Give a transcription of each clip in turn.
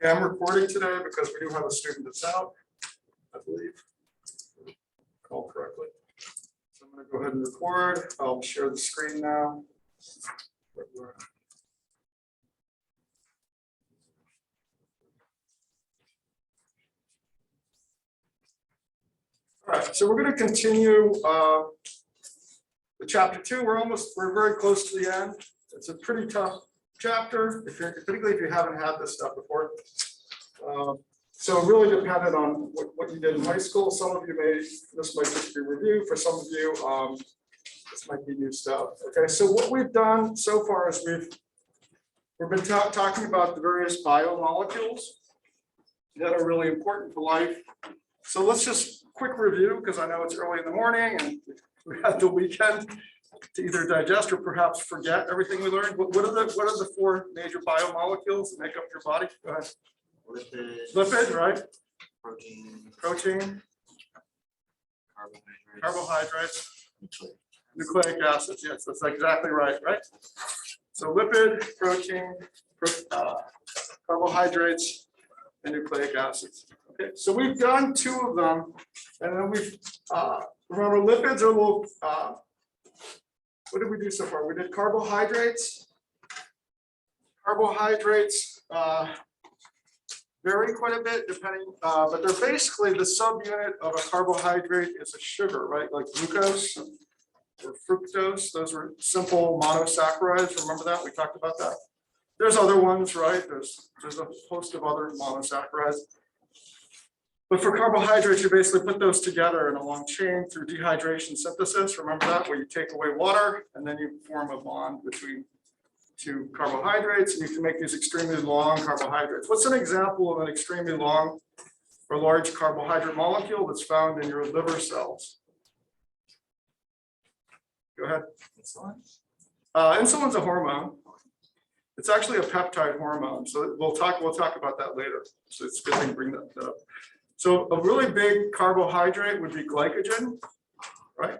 Yeah, I'm recording today because we do have a student that's out, I believe. Called correctly. So I'm going to go ahead and record. I'll share the screen now. All right, so we're going to continue the chapter 2. We're very close to the end. It's a pretty tough chapter, particularly if you haven't had this stuff before. So really dependent on what you did in high school. Some of you this might just be review. For some of you, this might be new stuff. Okay, so what we've done so far is we've been talking about the various biomolecules that are really important for life. So let's just quick review, because I know it's early in the morning and we had the weekend to either digest or perhaps forget everything we learned. What are the 4 major biomolecules that make up your body? Go ahead. Lipid, right? Protein. Carbohydrates. Nucleic acids. Yes, that's exactly right. So lipid, protein, carbohydrates, and nucleic acids. Okay, so we've done 2 of them, and then we've remember lipids are a little. What did we do so far? We did carbohydrates. Carbohydrates vary quite a bit depending, but they're basically the subunit of a carbohydrate is a sugar, right? Like glucose or fructose. Those were simple monosaccharides. Remember that? We talked about that. There's other ones, right? There's a host of other monosaccharides. But for carbohydrates, you basically put those together in a long chain through dehydration synthesis. Remember that, where you take away water and then you form a bond between 2 carbohydrates, and you can make these extremely long carbohydrates. What's an example of an extremely long or large carbohydrate molecule that's found in your liver cells? Go ahead. Insulin's a hormone. It's actually a peptide hormone. So we'll talk about that later. So it's good thing to bring that up. So a really big carbohydrate would be glycogen, right?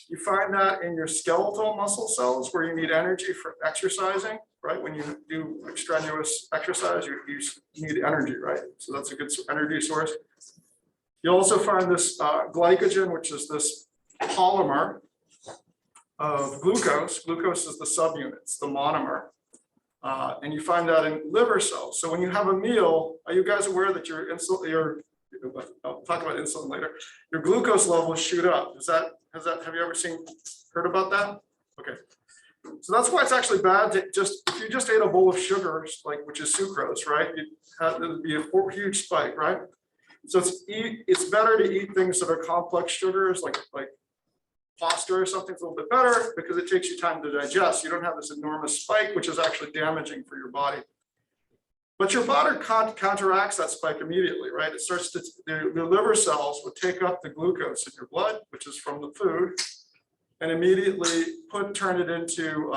You find that in your skeletal muscle cells where you need energy for exercising, right? When you do extraneous exercise, you need energy, right? So that's a good energy source. You also find this glycogen, which is this polymer of glucose. Glucose is the subunit, it's the monomer. And you find that in liver cells. So when you have a meal, are you guys aware that your insulin, I'll talk about insulin later, your glucose levels shoot up? Have you ever heard about that? Okay. So that's why it's actually bad to if you just ate a bowl of sugar, which is sucrose, right? It would be a huge spike, right? So it's better to eat things that are complex sugars, like pasta or something's a little bit better because it takes you time to digest. You don't have this enormous spike, which is actually damaging for your body. But your body counteracts that spike immediately, right? It starts to, the liver cells would take up the glucose in your blood, which is from the food, and immediately turn it into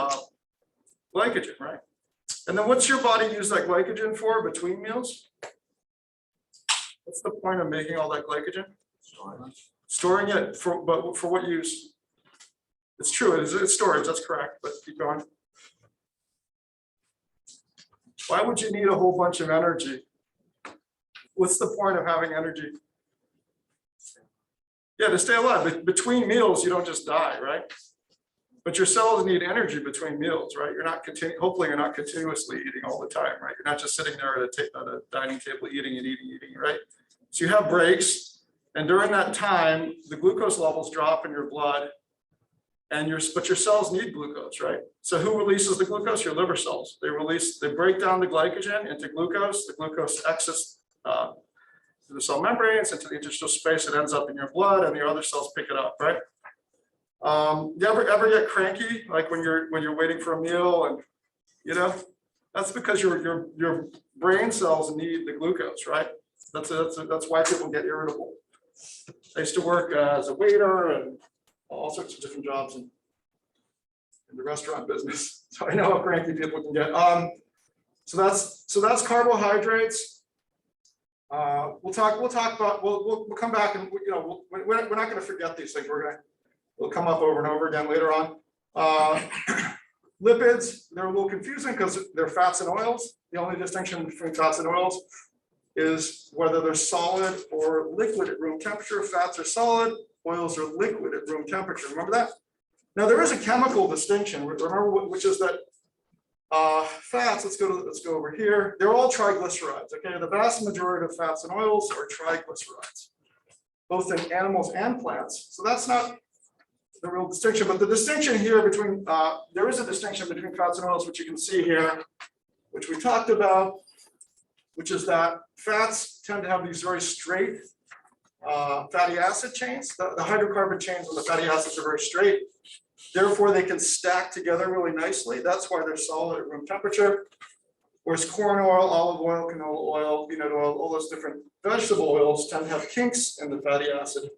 glycogen, right? And then what's your body use that glycogen for between meals? What's the point of making all that glycogen? Storing it but for what use? It's true, it's storage, that's correct, but keep going. Why would you need a whole bunch of energy? What's the point of having energy? Yeah, to stay alive. But between meals, you don't just die, right? But your cells need energy between meals, right? Hopefully you're not continuously eating all the time, right? You're not just sitting there at a dining table eating and eating, right? So you have breaks, and during that time, the glucose levels drop in your blood, but your cells need glucose, right? So who releases the glucose? Your liver cells. They break down the glycogen into glucose. The glucose exits through the cell membranes into the interstitial space. It ends up in your blood, and the other cells pick it up, right? You ever get cranky, like when you're waiting for a meal, and that's because your brain cells need the glucose, right? That's why people get irritable. I used to work as a waiter and all sorts of different jobs in the restaurant business, so I know how cranky people can get. So that's carbohydrates. We'll come back and we're not going to forget these things. We'll come up over and over again later on. Lipids, they're a little confusing because they're fats and oils. The only distinction between fats and oils is whether they're solid or liquid at room temperature. Fats are solid, oils are liquid at room temperature. Remember that? Now there is a chemical distinction. Remember which is that fats. Let's go over here. They're all triglycerides. Okay, the vast majority of fats and oils are triglycerides, both in animals and plants. So that's not the real distinction, but the distinction here between there is a distinction between fats and oils, which you can see here, which we talked about, which is that fats tend to have these very straight fatty acid chains. The hydrocarbon chains on the fatty acids are very straight. Therefore, they can stack together really nicely. That's why they're solid at room temperature. Whereas corn oil, olive oil, canola oil, peanut oil, all those different vegetable oils tend to have kinks in the fatty acid.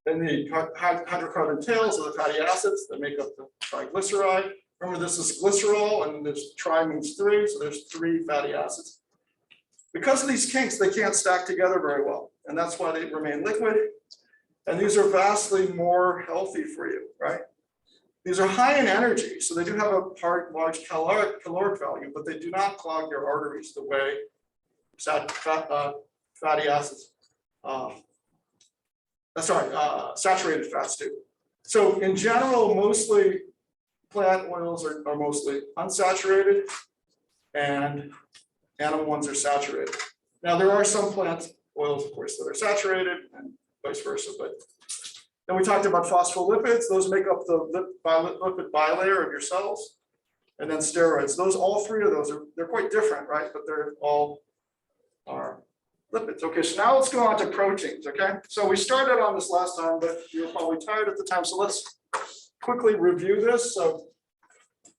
And the hydrocarbon tails are the fatty acids that make up the triglyceride. Remember, this is glycerol, and this tri means 3, so there's 3 fatty acids. Because of these kinks, they can't stack together very well, and that's why they remain liquid. And these are vastly more healthy for you, right? These are high in energy, so they do have a large caloric value, but they do not clog your arteries the way fatty acids, saturated fats do. So in general, mostly plant oils are mostly unsaturated, and animal ones are saturated. Now there are some plant oils, of course, that are saturated, and vice versa. But then we talked about phospholipids. Those make up the lipid bilayer of your cells, and then steroids. All 3 of those they're quite different, right? But they're all are lipids. Okay, so now let's go on to proteins. Okay, so we started on this last time, but you were probably tired at the time. So let's quickly review this. So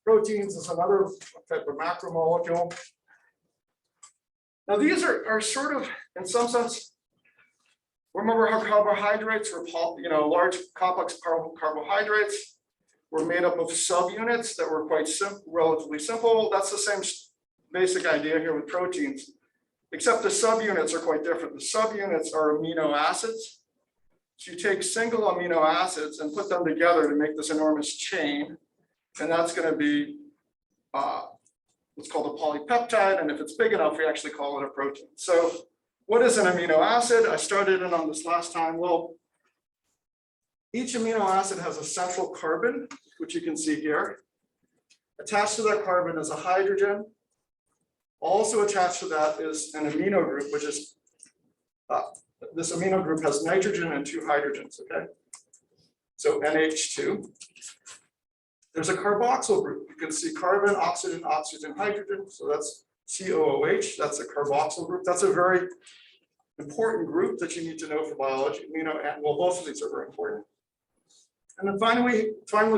proteins is another type of macromolecule. Now these are sort of, in some sense, remember how carbohydrates were, large complex carbohydrates were made up of subunits that were quite relatively simple. That's the same basic idea here with proteins, except the subunits are quite different. The subunits are amino acids. So you take single amino acids and put them together to make this enormous chain, and that's going to be what's called a polypeptide, and if it's big enough, we actually call it a protein. So what is an amino acid? I started in on this last time. Well, each amino acid has a central carbon, which you can see here. Attached to that carbon is a hydrogen. Also attached to that is an amino group, which is, this amino group has nitrogen and 2 hydrogens, okay? So NH2. There's a carboxyl group. You can see carbon, oxygen, oxygen, hydrogen. So that's COOH. That's a carboxyl group. That's a very important group that you need to know for biology. Well, both of these are very important. And then finally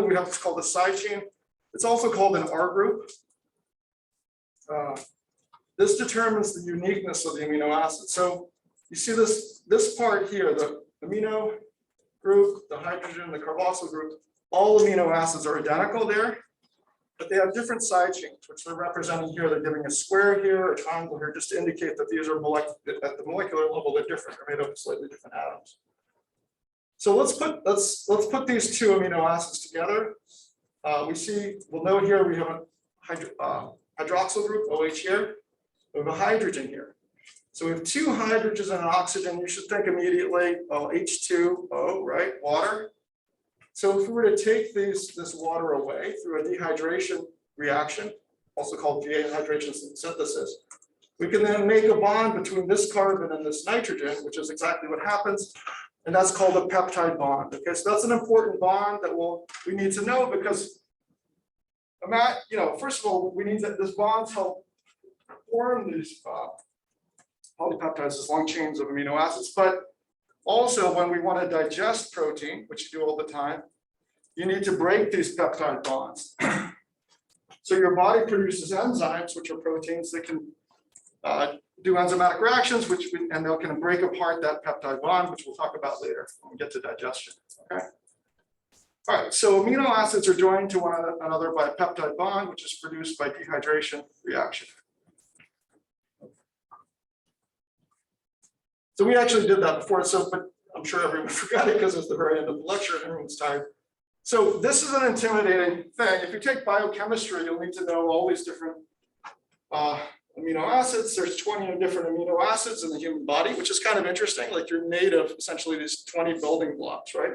we have what's called a side chain. It's also called an R group. This determines the uniqueness of the amino acid. So you see this part here, the amino group, the hydrogen, the carboxyl group, all amino acids are identical there, but they have different side chains, which they're representing here. They're giving a square here, a triangle here, just to indicate that these are at the molecular level, they're different. They're made up of slightly different atoms. So let's put these 2 amino acids together. We'll note here we have a hydroxyl group, OH here. We have a hydrogen here. So we have 2 hydrogens and an oxygen. You should think immediately, H2O, right? Water. So if we were to take this water away through a dehydration reaction, also called dehydration synthesis, we can then make a bond between this carbon and this nitrogen, which is exactly what happens, and that's called a peptide bond. Okay, so that's an important bond that we need to know, because first of all, we need that this bonds help form these polypeptides, these long chains of amino acids, but also, when we want to digest protein, which you do all the time, you need to break these peptide bonds. So your body produces enzymes, which are proteins that can do enzymatic reactions, and they can break apart that peptide bond, which we'll talk about later when we get to digestion. Okay. All right. So amino acids are joined to one another by a peptide bond, which is produced by dehydration reaction. So we actually did that before, but I'm sure everyone forgot it because it's the very end of the lecture and everyone's tired. So this is an intimidating thing. If you take biochemistry, you'll need to know all these different amino acids. There's 20 different amino acids in the human body, which is kind of interesting. Like you're made of essentially these 20 building blocks, right?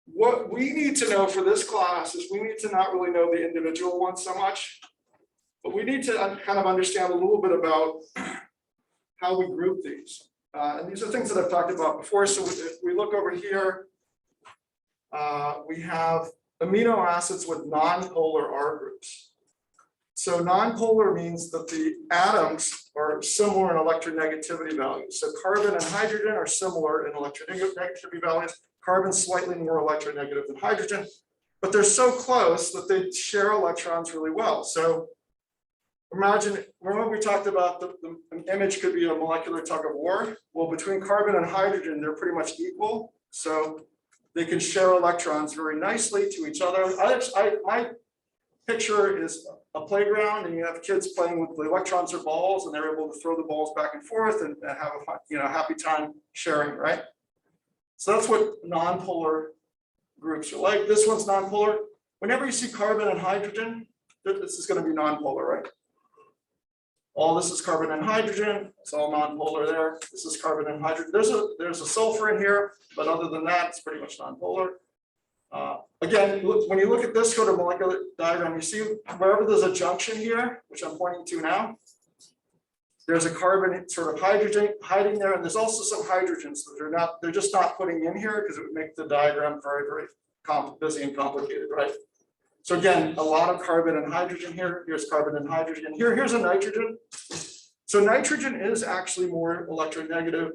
What we need to know for this class is we need to not really know the individual ones so much, but we need to kind of understand a little bit about how we group these. And these are things that I've talked about before. So if we look over here, we have amino acids with non-polar R groups. So non-polar means that the atoms are similar in electronegativity values. So carbon and hydrogen are similar in electronegativity values. Carbon's slightly more electronegative than hydrogen, but they're so close that they share electrons really well. So imagine, remember we talked about an image could be a molecular tug of war? Well, between carbon and hydrogen, they're pretty much equal. So they can share electrons very nicely to each other. My picture is a playground, and you have kids playing with the electrons or balls, and they're able to throw the balls back and forth and have a happy time sharing, right? So that's what non-polar groups are like. This one's non-polar. Whenever you see carbon and hydrogen, this is going to be non-polar, right? All this is carbon and hydrogen. It's all non-polar there. This is carbon and hydrogen. There's a sulfur in here, but other than that, it's pretty much non-polar. Again, when you look at this sort of molecular diagram, you see wherever there's a junction here, which I'm pointing to now, there's a carbon sort of hydrogen hiding there, and there's also some hydrogens that they're just not putting in here because it would make the diagram very, very busy and complicated, right? So again, a lot of carbon and hydrogen here. Here's carbon and hydrogen. Here's a nitrogen. So nitrogen is actually more electronegative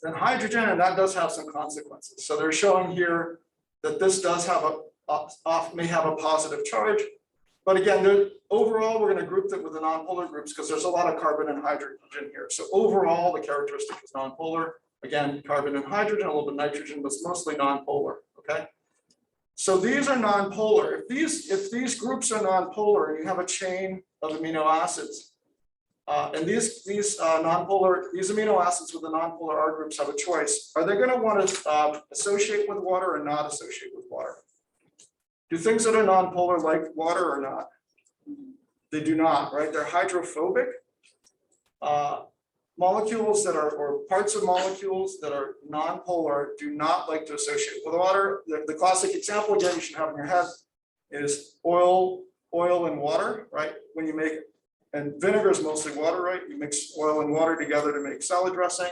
than hydrogen, and that does have some consequences. So they're showing here that this does have may have a positive charge. But again, overall, we're going to group it with the nonpolar groups because there's a lot of carbon and hydrogen here. So overall, the characteristic is nonpolar. Again, carbon and hydrogen, a little bit of nitrogen, but it's mostly nonpolar. Okay. So these are nonpolar. If these groups are nonpolar and you have a chain of amino acids, and these amino acids with the nonpolar R groups have a choice, are they going to want to associate with water or not associate with water? Do things that are nonpolar like water or not? They do not, right? They're hydrophobic. Molecules that are, or parts of molecules that are nonpolar do not like to associate with water. The classic example, again, you should have in your head is oil and water, right? When you make, and vinegar is mostly water, right? You mix oil and water together to make salad dressing.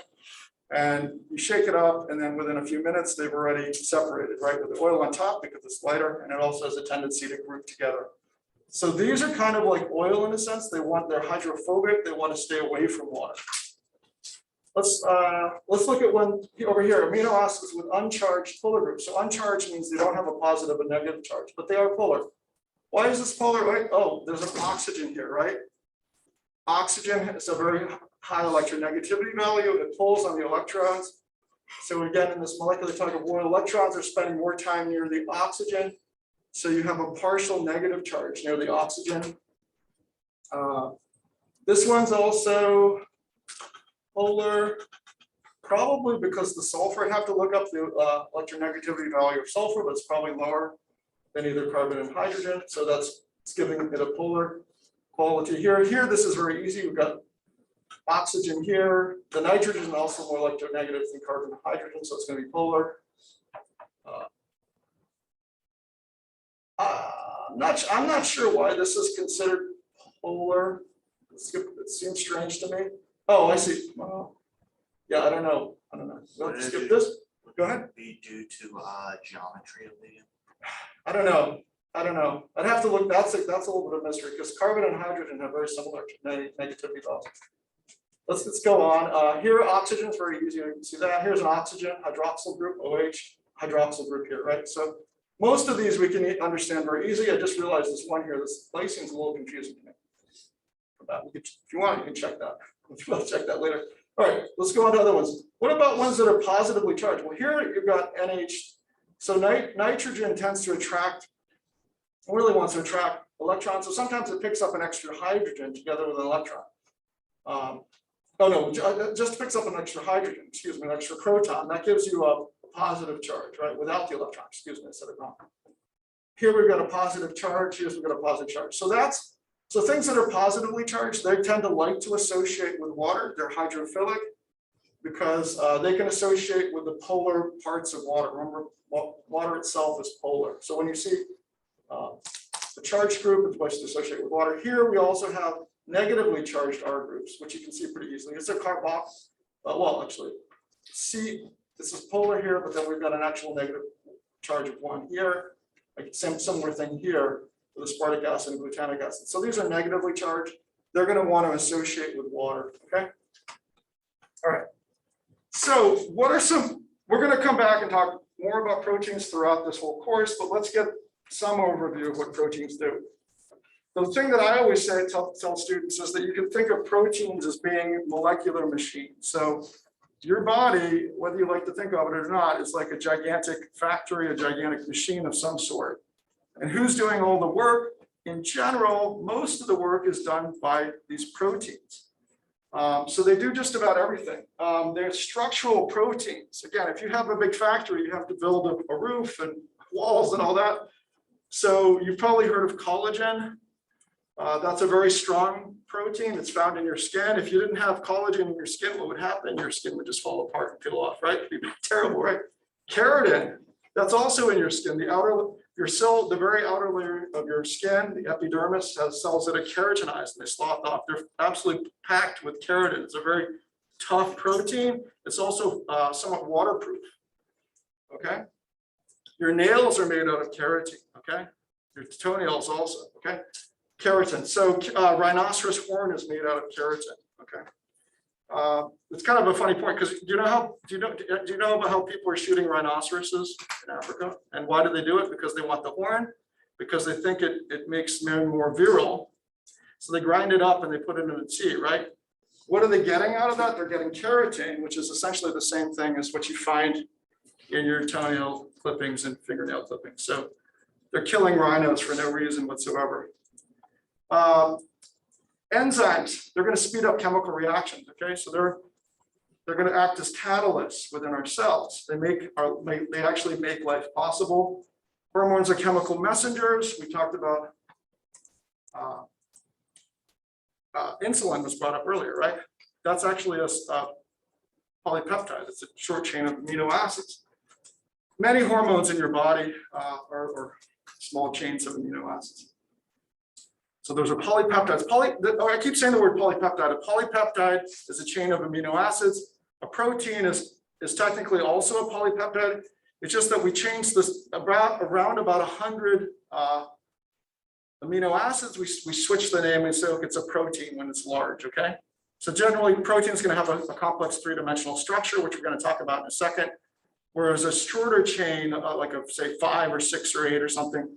And you shake it up, and then within a few minutes, they've already separated, right? With the oil on top because it's lighter, and it also has a tendency to group together. So these are kind of like oil in a sense. They're hydrophobic. They want to stay away from water. Let's look at one over here. Amino acids with uncharged polar groups. So uncharged means they don't have a positive and negative charge, but they are polar. Why is this polar? Right? Oh, there's an oxygen here, right? Oxygen is a very high electronegativity value. It pulls on the electrons. So again, in this molecular tug of war, electrons are spending more time near the oxygen. So you have a partial negative charge near the oxygen. This one's also polar, probably because the sulfur. I'd have to look up the electronegativity value of sulfur, but it's probably lower than either carbon and hydrogen. So it's giving it a polar quality here. Here, this is very easy. We've got oxygen here. The nitrogen is also more electronegative than carbon and hydrogen, so it's going to be polar. I'm not sure why this is considered polar. It seems strange to me. Oh, I see. Yeah, I don't know. Let's skip this. Go ahead. Be due to geometry of the. I don't know. I'd have to look. That's a little bit of mystery because carbon and hydrogen have very similar negativity values. Let's go on. Here, oxygen is very easy. You can see that. Here's an oxygen hydroxyl group, OH hydroxyl group here, right? So most of these we can understand very easily. I just realized this one here, this lysine is a little confusing to me. If you want, you can check that. If you want to check that later. All right, let's go on to other ones. What about ones that are positively charged? Well, here you've got NH. So nitrogen tends to really wants to attract electrons. So sometimes it picks up an extra hydrogen together with an electron. Oh no, just picks up an extra hydrogen, excuse me, an extra proton. That gives you a positive charge, right? Without the electron, excuse me, I said it wrong. Here we've got a positive charge, here's we've got a positive charge. So things that are positively charged, they tend to like to associate with water. They're hydrophilic because they can associate with the polar parts of water. Remember, water itself is polar. So when you see the charged group, it's supposed to associate with water. Here we also have negatively charged R groups, which you can see pretty easily. It's a carbox. Well, actually, see, this is polar here, but then we've got an actual negative charge of 1 here. Like similar thing here with aspartic acid and glutamic acid. So these are negatively charged. They're going to want to associate with water. Okay. All right. So what are some? We're going to come back and talk more about proteins throughout this whole course, but let's get some overview of what proteins do. The thing that I always say, tell students, is that you can think of proteins as being molecular machines. So your body, whether you like to think of it or not, is like a gigantic factory, a gigantic machine of some sort. And who's doing all the work? In general, most of the work is done by these proteins. So they do just about everything. They're structural proteins. Again, if you have a big factory, you have to build a roof and walls and all that. So you've probably heard of collagen. That's a very strong protein. It's found in your skin. If you didn't have collagen in your skin, what would happen? Your skin would just fall apart and peel off, right? It'd be terrible, right? Keratin, that's also in your skin. The very outer layer of your skin, the epidermis, has cells that are keratinized and they slough off. They're absolutely packed with keratin. It's a very tough protein. It's also somewhat waterproof. Okay. Your nails are made out of keratin. Okay. Your toenails also. Okay. Keratin. So rhinoceros horn is made out of keratin. Okay. It's kind of a funny point because do you know about how people are shooting rhinoceroses in Africa? And why do they do it? Because they want the horn, because they think it makes men more virile. So they grind it up and they put it in a tea, right? What are they getting out of that? They're getting keratin, which is essentially the same thing as what you find in your toenail clippings and fingernail clippings. So they're killing rhinos for no reason whatsoever. Enzymes, they're going to speed up chemical reactions. Okay, so they're going to act as catalysts within our cells. They actually make life possible. Hormones are chemical messengers. We talked about insulin was brought up earlier, right? That's actually a polypeptide. It's a short chain of amino acids. Many hormones in your body are small chains of amino acids. So those are polypeptides. I keep saying the word polypeptide. A polypeptide is a chain of amino acids. A protein is technically also a polypeptide. It's just that we changed this around about 100 amino acids. We switch the name and say, look, it's a protein when it's large, okay? So generally, protein is going to have a complex three-dimensional structure, which we're going to talk about in a second. Whereas a shorter chain, like a, say, 5 or 6 or 8 or something,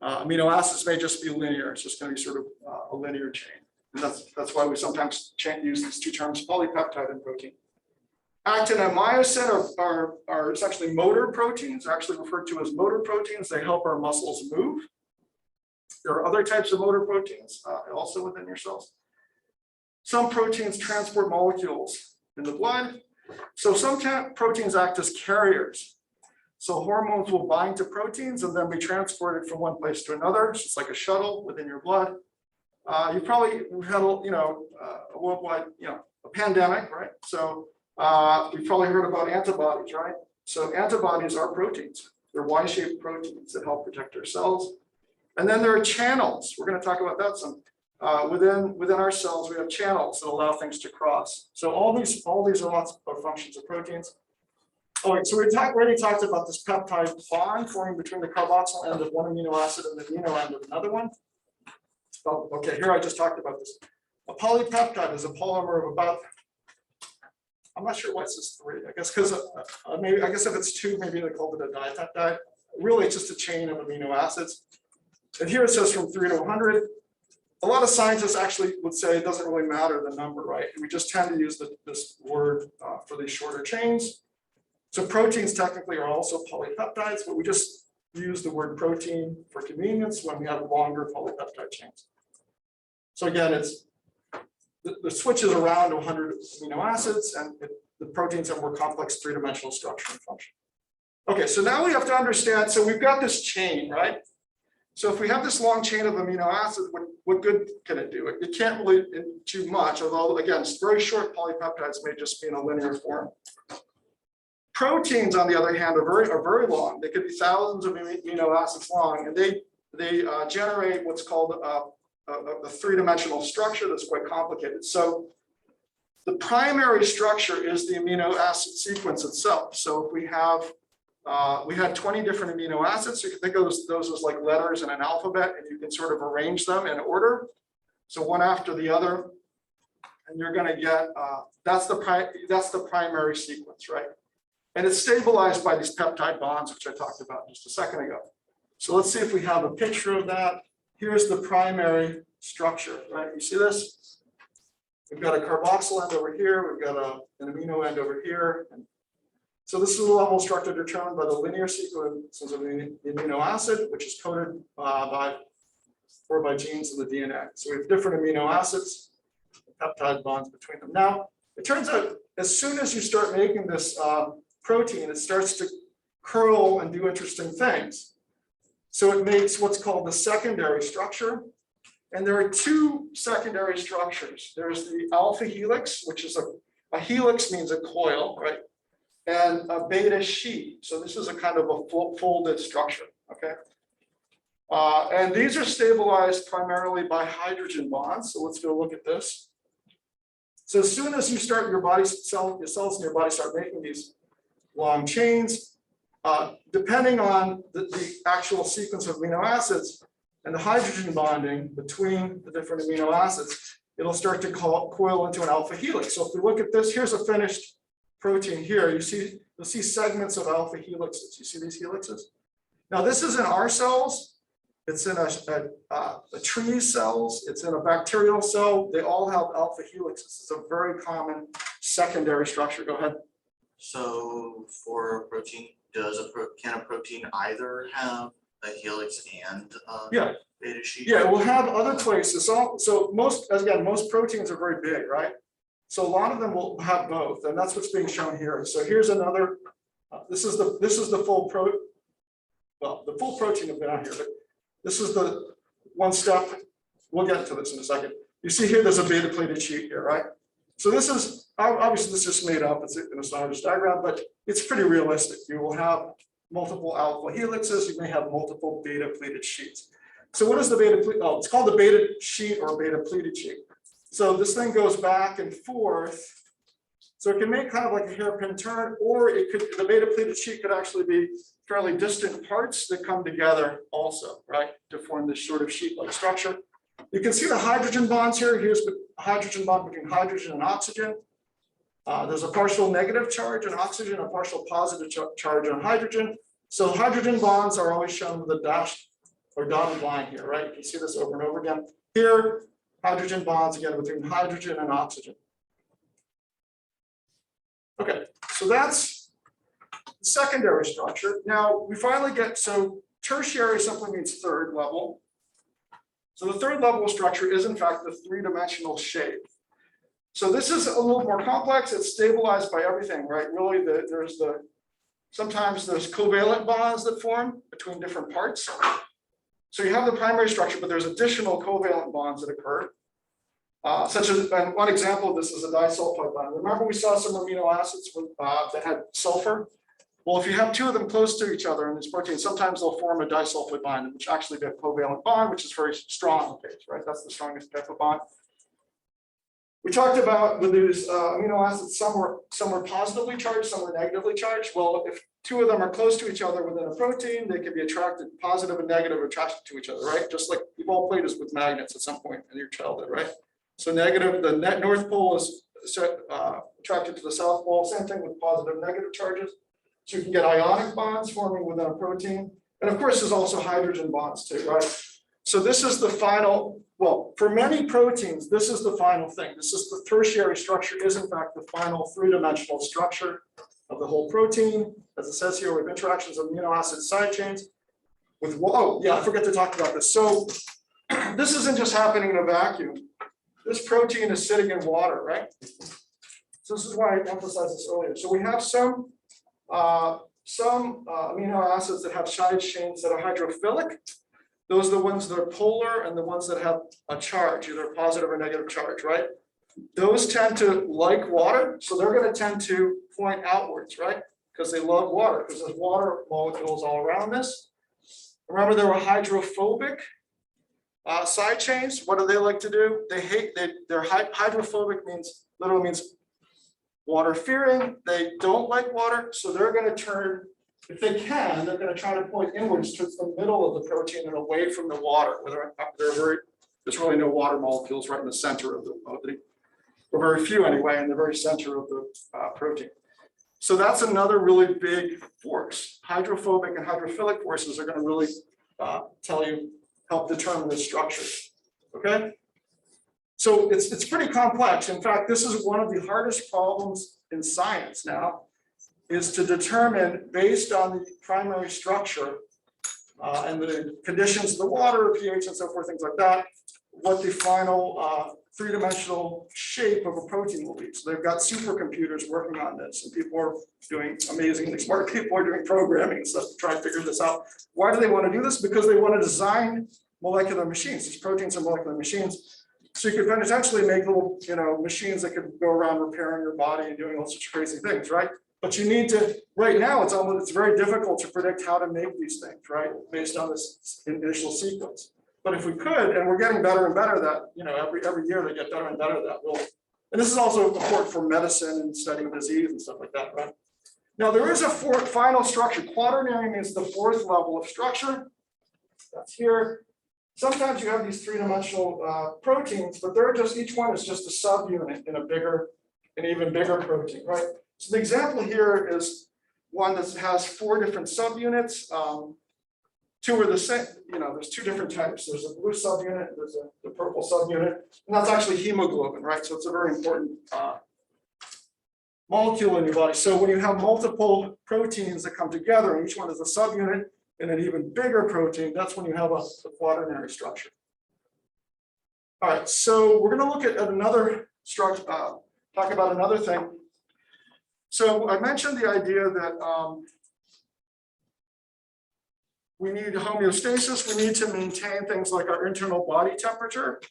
amino acids may just be linear. It's just going to be sort of a linear chain. And that's why we sometimes use these two terms, polypeptide and protein. Actin and myosin are essentially motor proteins. They're actually referred to as motor proteins. They help our muscles move. There are other types of motor proteins also within your cells. Some proteins transport molecules in the blood. So some proteins act as carriers. So hormones will bind to proteins and then be transported from one place to another. It's just like a shuttle within your blood. You probably had a worldwide, a pandemic, right? So you've probably heard about antibodies, right? So antibodies are proteins. They're Y-shaped proteins that help protect our cells. And then there are channels. We're going to talk about that some. Within our cells, we have channels that allow things to cross. So all these are lots of functions of proteins. All right, so we already talked about this peptide bond forming between the carboxyl end of one amino acid and the amino end of another one. Oh, okay, here I just talked about this. A polypeptide is a polymer of about, I'm not sure why it says 3. I guess because if it's 2, maybe they called it a dipeptide. Really, it's just a chain of amino acids. And here it says from 3 to 100. A lot of scientists actually would say it doesn't really matter the number, right? We just tend to use this word for these shorter chains. So proteins technically are also polypeptides, but we just use the word protein for convenience when we have longer polypeptide chains. So again, it's the switch is around 100 amino acids, and the proteins have more complex three-dimensional structure and function. Okay, so now we have to understand, so we've got this chain, right? So if we have this long chain of amino acids, what good can it do? It can't really do much, although again, very short polypeptides may just be in a linear form. Proteins, on the other hand, are very long. They could be thousands of amino acids long, and they generate what's called a three-dimensional structure that's quite complicated. So the primary structure is the amino acid sequence itself. So if we had 20 different amino acids, so you can think of those as like letters in an alphabet, and you can sort of arrange them in order. So one after the other, and you're going to get, that's the primary sequence, right? And it's stabilized by these peptide bonds, which I talked about just a second ago. So let's see if we have a picture of that. Here's the primary structure, right? You see this? We've got a carboxyl end over here. We've got an amino end over here. And so this is a level structure determined by the linear sequence of the amino acid, which is coded by genes in the DNA. So we have different amino acids, peptide bonds between them. Now, it turns out as soon as you start making this protein, it starts to curl and do interesting things. So it makes what's called the secondary structure. And there are two secondary structures. There's the alpha helix, which is a helix means a coil, right? And a beta sheet. So this is a kind of a folded structure, okay? And these are stabilized primarily by hydrogen bonds. So let's go look at this. So as soon as you start your cells in your body start making these long chains, depending on the actual sequence of amino acids and the hydrogen bonding between the different amino acids, it'll start to coil into an alpha helix. So if we look at this, here's a finished protein here. You'll see segments of alpha helixes. You see these helixes? Now this is in our cells. It's in a tree's cells. It's in a bacterial cell. They all have alpha helixes. It's a very common secondary structure. Go ahead. So for a protein, can a protein either have a helix and Yeah. beta sheet? Yeah, we'll have other places. So most proteins are very big, right? So a lot of them will have both, and that's what's being shown here. So here's another. This is the full protein of down here, but this is the one step. We'll get to this in a second. You see here, there's a beta pleated sheet here, right? So this is obviously this is made up. It's in a standard diagram, but it's pretty realistic. You will have multiple alpha helixes. You may have multiple beta pleated sheets. So what is the beta pleated? Oh, it's called the beta sheet or beta pleated sheet. So this thing goes back and forth. So it can make kind of like a hairpin turn, or the beta pleated sheet could actually be fairly distant parts that come together also, right, to form this sort of sheet-like structure. You can see the hydrogen bonds here. Here's the hydrogen bond between hydrogen and oxygen. There's a partial negative charge on oxygen, a partial positive charge on hydrogen. So hydrogen bonds are always shown with a dashed or dotted line here, right? You can see this over and over again. Here, hydrogen bonds again between hydrogen and oxygen. Okay, so that's the secondary structure. Now we finally get, so tertiary simply means third level. So the third level of structure is in fact the three-dimensional shape. So this is a little more complex. It's stabilized by everything, right? Really, sometimes there's covalent bonds that form between different parts. So you have the primary structure, but there's additional covalent bonds that occur. Such as, and one example of this is a disulfide bond. Remember we saw some amino acids that had sulfur? Well, if you have two of them close to each other in this protein, sometimes they'll form a disulfide bond, which actually be a covalent bond, which is very strong, right? That's the strongest type of bond. We talked about with these amino acids, some were positively charged, some were negatively charged. Well, if two of them are close to each other within a protein, they can be attracted, positive and negative attracted to each other, right? Just like you've all played with magnets at some point in your childhood, right? So negative, the north pole is attracted to the south pole, same thing with positive and negative charges. So you can get ionic bonds forming within a protein. And of course, there's also hydrogen bonds too, right? So this is the final, well, for many proteins, this is the final thing. This is the tertiary structure is in fact the final three-dimensional structure of the whole protein. As it says here, with interactions of amino acid side chains. Oh yeah, I forgot to talk about this. So this isn't just happening in a vacuum. This protein is sitting in water, right? So this is why I emphasized this earlier. So we have some some amino acids that have side chains that are hydrophilic. Those are the ones that are polar and the ones that have a charge, either positive or negative charge, right? Those tend to like water, so they're going to tend to point outwards, right? Because they love water, because there's water molecules all around this. Remember, there were hydrophobic side chains. What do they like to do? They're hydrophobic literally means water fearing. They don't like water, so they're going to turn, if they can, they're going to try to point inwards towards the middle of the protein and away from the water, where there's really no water molecules right in the center of or very few anyway, in the very center of the protein. So that's another really big force. Hydrophobic and hydrophilic forces are going to really help determine the structure. Okay. So it's pretty complex. In fact, this is one of the hardest problems in science now, is to determine, based on the primary structure and the conditions of the water, pH and so forth, things like that, what the final three-dimensional shape of a protein will be. So they've got supercomputers working on this, and people are doing amazingly smart people are doing programming and stuff to try to figure this out. Why do they want to do this? Because they want to design molecular machines. These proteins are molecular machines. So you could potentially make little, machines that could go around repairing your body and doing all sorts of crazy things, right? But you need to, right now, it's very difficult to predict how to make these things, right? Based on this initial sequence. But if we could, and we're getting better and better at that, every year they get better and better at that. And this is also important for medicine and studying disease and stuff like that, right? Now there is a final structure. Quaternary means the fourth level of structure. That's here. Sometimes you have these three-dimensional proteins, but each one is just a subunit in an even bigger protein, right? So the example here is one that has 4 different subunits. 2 are the same, there's 2 different types. There's a blue subunit, there's the purple subunit, and that's actually hemoglobin, right? So it's a very important molecule in your body. So when you have multiple proteins that come together, and each one is a subunit in an even bigger protein, that's when you have a quaternary structure. All right, so we're going to look at another structure, talk about another thing. So I mentioned the idea that we need homeostasis. We need to maintain things like our internal body temperature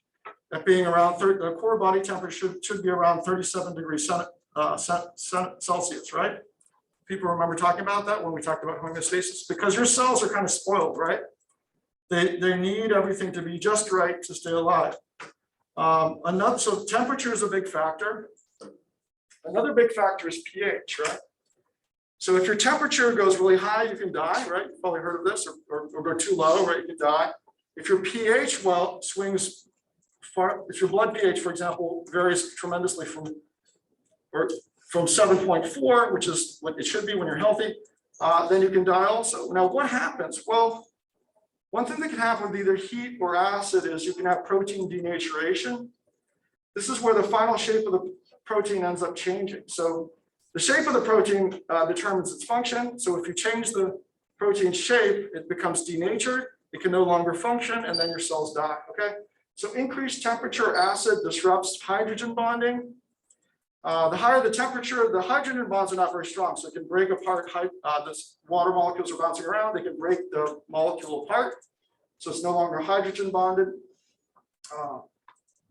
at being around the core body temperature should be around 37 degrees Celsius, right? People remember talking about that when we talked about homeostasis, because your cells are kind of spoiled, right? They need everything to be just right to stay alive. So temperature is a big factor. Another big factor is pH, right? So if your temperature goes really high, you can die, right? You've probably heard of this, or go too low, right? You can die. If your pH swings far, if your blood pH, for example, varies tremendously from 7.4, which is what it should be when you're healthy, then you can die also. Now, what happens? Well, one thing that can happen with either heat or acid is you can have protein denaturation. This is where the final shape of the protein ends up changing. So the shape of the protein determines its function. So if you change the protein shape, it becomes denatured. It can no longer function, and then your cells die, okay? So increased temperature acid disrupts hydrogen bonding. The higher the temperature, the hydrogen bonds are not very strong, so it can break apart. This water molecules are bouncing around. They can break the molecule apart, so it's no longer hydrogen bonded.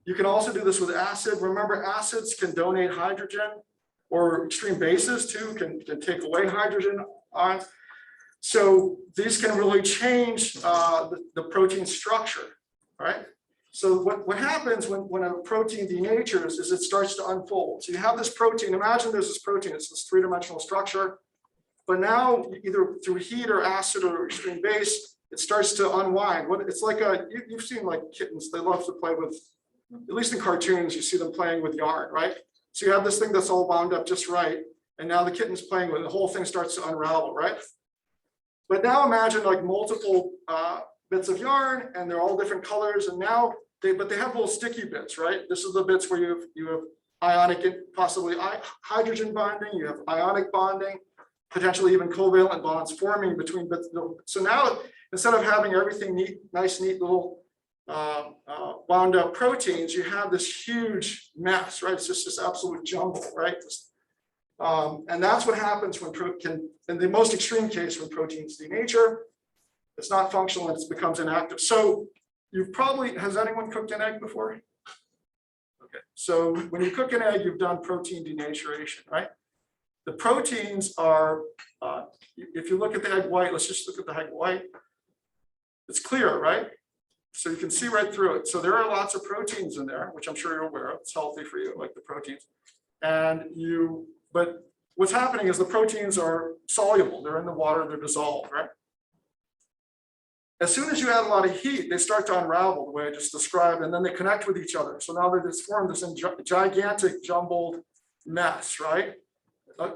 You can also do this with acid. Remember, acids can donate hydrogen, or extreme bases too can take away hydrogen ions. So these can really change the protein structure, right? So what happens when a protein denatures is it starts to unfold. So you have this protein, imagine there's this protein, it's this three-dimensional structure, but now either through heat or acid or extreme base, it starts to unwind. It's like you've seen like kittens, they love to play with, at least in cartoons, you see them playing with yarn, right? So you have this thing that's all wound up just right, and now the kitten's playing with it, the whole thing starts to unravel, right? But now imagine like multiple bits of yarn, and they're all different colors, and now they have little sticky bits, right? This is the bits where you have ionic, possibly hydrogen bonding, you have ionic bonding, potentially even covalent bonds forming between bits. So now instead of having everything neat, nice, neat little wound up proteins, you have this huge mess, right? It's just this absolute jumble, right? And that's what happens when in the most extreme case, when proteins denature, it's not functional and it becomes inactive. So has anyone cooked an egg before? Okay, so when you cook an egg, you've done protein denaturation, right? The proteins are, if you look at the egg white, let's just look at the egg white. It's clear, right? So you can see right through it. So there are lots of proteins in there, which I'm sure you're aware of. It's healthy for you, like the proteins. But what's happening is the proteins are soluble. They're in the water, they're dissolved, right? As soon as you add a lot of heat, they start to unravel the way I just described, and then they connect with each other. So now they just form this gigantic jumbled mess, right?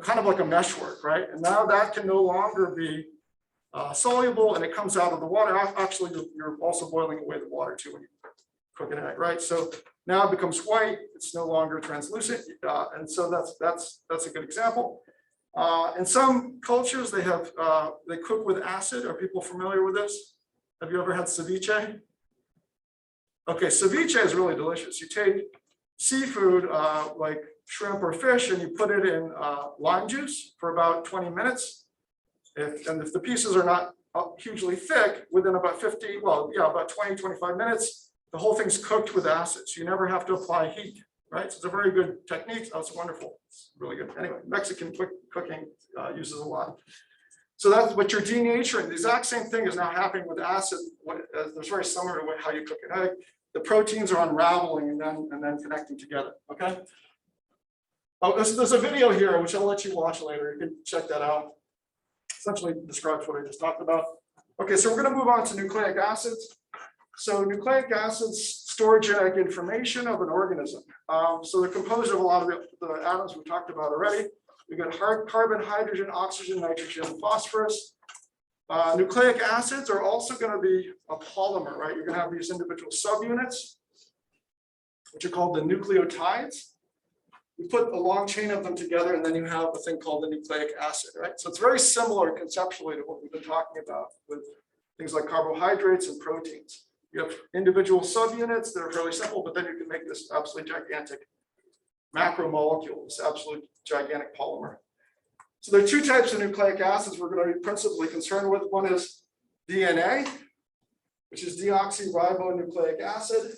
Kind of like a meshwork, right? And now that can no longer be soluble, and it comes out of the water. Actually, you're also boiling away the water too when you cook an egg, right? So now it becomes white. It's no longer translucent, and so that's a good example. In some cultures, they cook with acid. Are people familiar with this? Have you ever had ceviche? Okay, ceviche is really delicious. You take seafood like shrimp or fish, and you put it in lime juice for about 20 minutes. If the pieces are not hugely thick, within about 20, 25 minutes, the whole thing's cooked with acid. So you never have to apply heat, right? So it's a very good technique. That's wonderful. It's really good. Anyway, Mexican cooking uses a lot. So that's what you're denaturing. The exact same thing is now happening with acid. There's very similar to how you cook an egg. The proteins are unraveling and then connecting together. Okay. Oh, there's a video here which I'll let you watch later. You can check that out. Essentially describes what I just talked about. Okay, so we're going to move on to nucleic acids. So nucleic acids store genetic information of an organism. So they're composed of a lot of the atoms we talked about already. We've got carbon, hydrogen, oxygen, nitrogen, and phosphorus. Nucleic acids are also going to be a polymer, right? You're going to have these individual subunits, which are called the nucleotides. You put a long chain of them together, and then you have a thing called the nucleic acid, right? So it's very similar conceptually to what we've been talking about with things like carbohydrates and proteins. You have individual subunits that are fairly simple, but then you can make this absolutely gigantic macromolecule, this absolute gigantic polymer. So there are two types of nucleic acids we're going to be principally concerned with. One is DNA, which is deoxyribonucleic acid.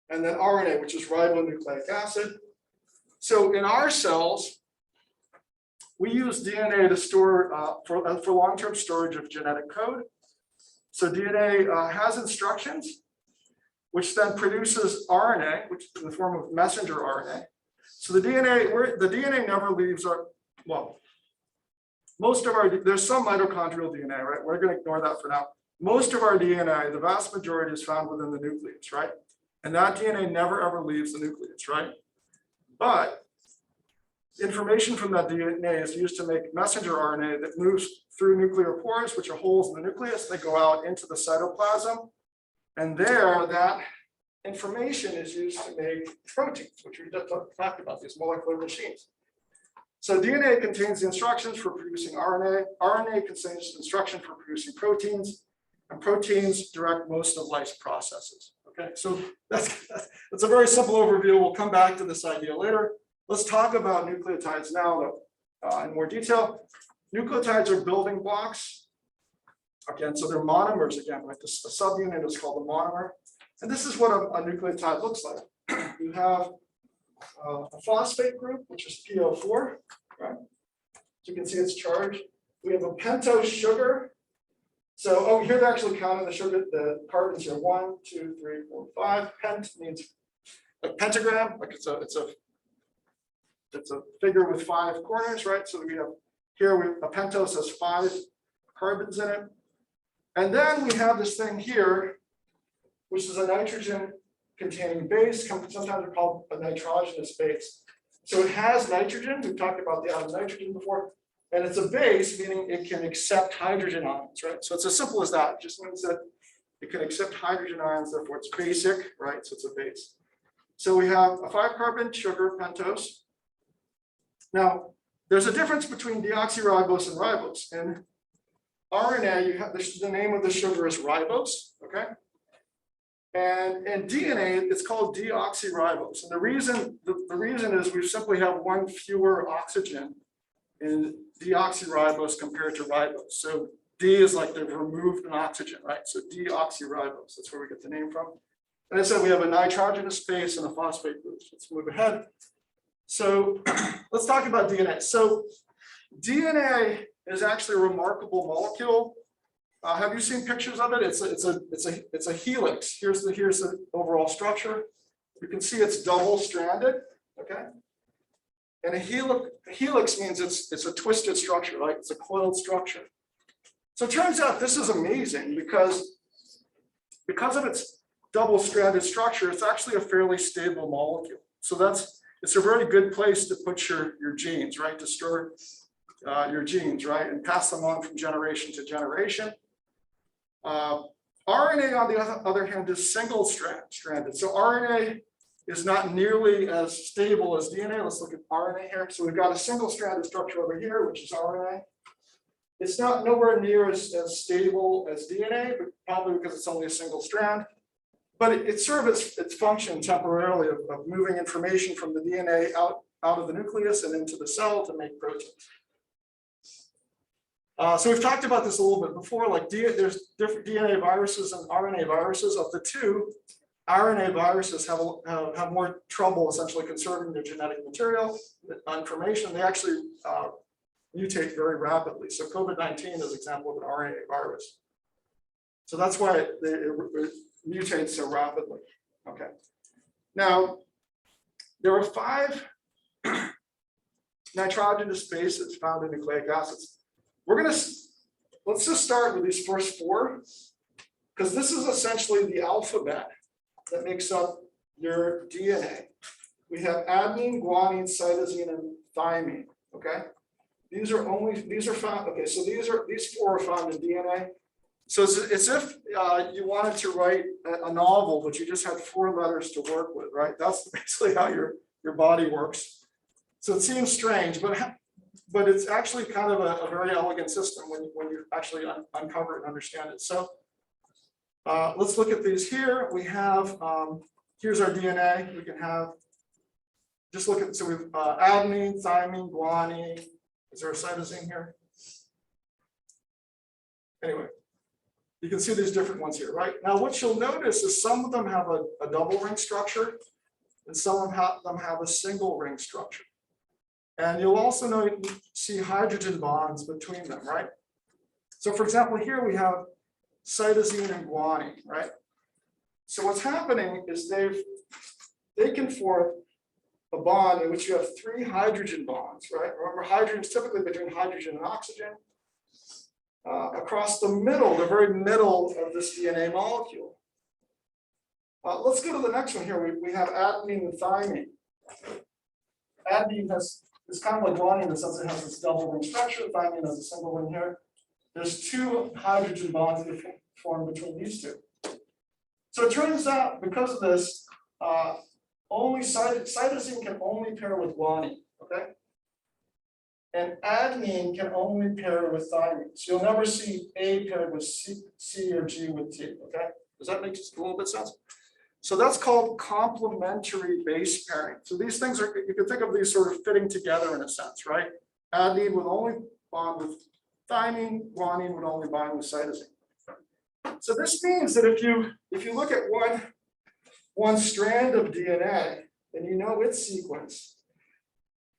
And then RNA, which is ribonucleic acid. So in our cells, we use DNA to store for long-term storage of genetic code. So DNA has instructions, which then produces RNA, which is in the form of messenger RNA. So the DNA never leaves there's some mitochondrial DNA, right? We're going to ignore that for now. Most of our DNA, the vast majority, is found within the nucleus, right? And that DNA never ever leaves the nucleus, right? But information from that DNA is used to make messenger RNA that moves through nuclear pores, which are holes in the nucleus. They go out into the cytoplasm. And there, that information is used to make proteins, which we just talked about, these molecular machines. So DNA contains the instructions for producing RNA. RNA contains the instruction for producing proteins. And proteins direct most of life's processes. Okay, so that's a very simple overview. We'll come back to this idea later. Let's talk about nucleotides now in more detail. Nucleotides are building blocks. Again, so they're monomers again, right? A subunit is called a monomer. And this is what a nucleotide looks like. You have a phosphate group, which is PO4, right? So you can see its charge. We have a pentose sugar. So here they're actually counting the carbons here. 1, 2, 3, 4, 5. Pent means like pentagram, like it's a figure with 5 corners, right? So we have a pentose has 5 carbons in it. And then we have this thing here, which is a nitrogen containing base. Sometimes they're called a nitrogenous base. So it has nitrogen. We've talked about the atom nitrogen before. And it's a base, meaning it can accept hydrogen ions, right? So it's as simple as that. It just means that it can accept hydrogen ions, therefore it's basic, right? So it's a base. So we have a 5-carbon sugar, pentose. Now, there's a difference between deoxyribose and ribose. In RNA, the name of the sugar is ribose, okay? And DNA, it's called deoxyribose. And the reason is we simply have one fewer oxygen in deoxyribose compared to ribose. So D is like they've removed an oxygen, right? So deoxyribose, that's where we get the name from. And I said we have a nitrogenous base and a phosphate group. Let's move ahead. So let's talk about DNA. So DNA is actually a remarkable molecule. Have you seen pictures of it? It's a helix. Here's the overall structure. You can see it's double-stranded. Okay. And a helix means it's a twisted structure, right? It's a coiled structure. So it turns out this is amazing because of its double-stranded structure, it's actually a fairly stable molecule. So it's a very good place to put your genes, right? To store your genes, right? And pass them on from generation to generation. RNA, on the other hand, is single-stranded. So RNA is not nearly as stable as DNA. Let's look at RNA here. So we've got a single-stranded structure over here, which is RNA. It's not nowhere near as stable as DNA, but probably because it's only a single strand. But it serves its function temporarily of moving information from the DNA out of the nucleus and into the cell to make protein. So we've talked about this a little bit before, like there's different DNA viruses and RNA viruses. Of the two, RNA viruses have more trouble essentially conserving their genetic material, information. They actually mutate very rapidly. So COVID-19 is an example of an RNA virus. So that's why it mutates so rapidly. Okay. Now, there are 5 nitrogenous bases found in nucleic acids. Let's just start with these first 4, because this is essentially the alphabet that makes up your DNA. We have adenine, guanine, cytosine, and thymine. Okay, these are found. Okay, so these 4 are found in DNA. So it's if you wanted to write a novel, but you just had 4 letters to work with, right? That's basically how your body works. So it seems strange, but it's actually kind of a very elegant system when you actually uncover it and understand it. So let's look at these here. We have, here's our DNA. We can have, just look at, so we've adenine, thymine, guanine. Is there a cytosine here? Anyway, you can see these different ones here, right? Now, what you'll notice is some of them have a double ring structure and some of them have a single ring structure. And you'll also see hydrogen bonds between them, right? So for example, here we have cytosine and guanine, right? So what's happening is they can form a bond in which you have 3 hydrogen bonds, right? Remember, hydrogen is typically between hydrogen and oxygen. Across the middle, the very middle of this DNA molecule. Let's go to the next one here. We have adenine and thymine. Adenine is kind of like guanine in the sense it has this double ring structure. Thymine has a single ring here. There's 2 hydrogen bonds that form between these 2. So it turns out, because of this, only cytosine can only pair with guanine, okay? And adenine can only pair with thymine. So you'll never see A paired with C or G with T, okay? Does that make a little bit sense? So that's called complementary base pairing. So these things are, you can think of these sort of fitting together in a sense, right? Adenine would only bond with thymine, guanine would only bind with cytosine. So this means that if you look at one strand of DNA and you know its sequence,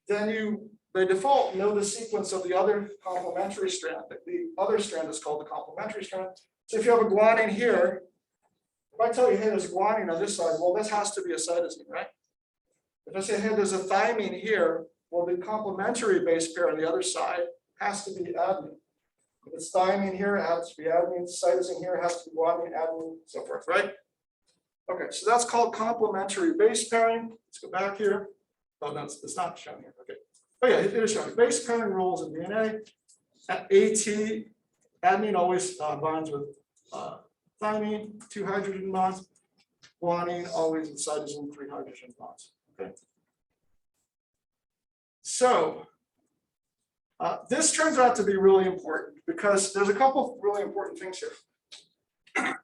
then you by default know the sequence of the other complementary strand. The other strand is called the complementary strand. So if you have a guanine here, if I tell you, hey, there's a guanine on this side, well, this has to be a cytosine, right? If I say, hey, there's a thymine here, well, the complementary base pair on the other side has to be adenine. If it's thymine here, it has to be adenine. Cytosine here has to be guanine, adenine, so forth, right? Okay, so that's called complementary base pairing. Let's go back here. Oh, no, it's not shown here. Okay. Oh yeah, it is shown. Base pairing rules in DNA. At AT, adenine always bonds with thymine, 2 hydrogen bonds. Guanine always with cytosine, 3 hydrogen bonds. Okay. So this turns out to be really important because there's a couple of really important things here.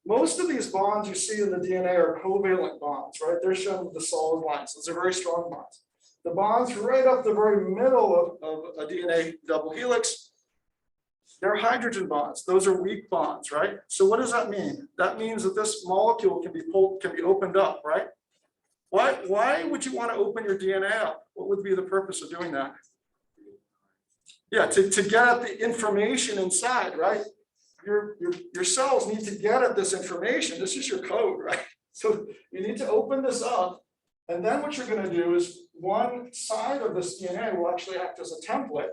Most of these bonds you see in the DNA are covalent bonds, right? They're shown with the solid lines. Those are very strong bonds. The bonds right up the very middle of a DNA double helix, they're hydrogen bonds. Those are weak bonds, right? So what does that mean? That means that this molecule can be opened up, right? Why would you want to open your DNA up? What would be the purpose of doing that? Yeah, to get at the information inside, right? Your cells need to get at this information. This is your code, right? So you need to open this up. And then what you're going to do is one side of this DNA will actually act as a template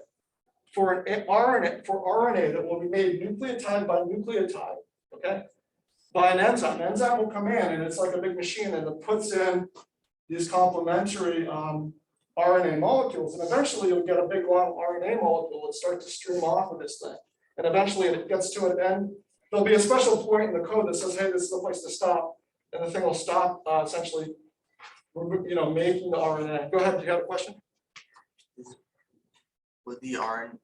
for an RNA that will be made nucleotide by nucleotide, okay? By an enzyme. An enzyme will come in and it's like a big machine and it puts in these complementary RNA molecules. And eventually you'll get a big long RNA molecule that starts to stream off of this thing. And eventually it gets to an end. There'll be a special point in the code that says, hey, this is the place to stop. And the thing will stop essentially, making the RNA. Go ahead, do you have a question? Would the RNA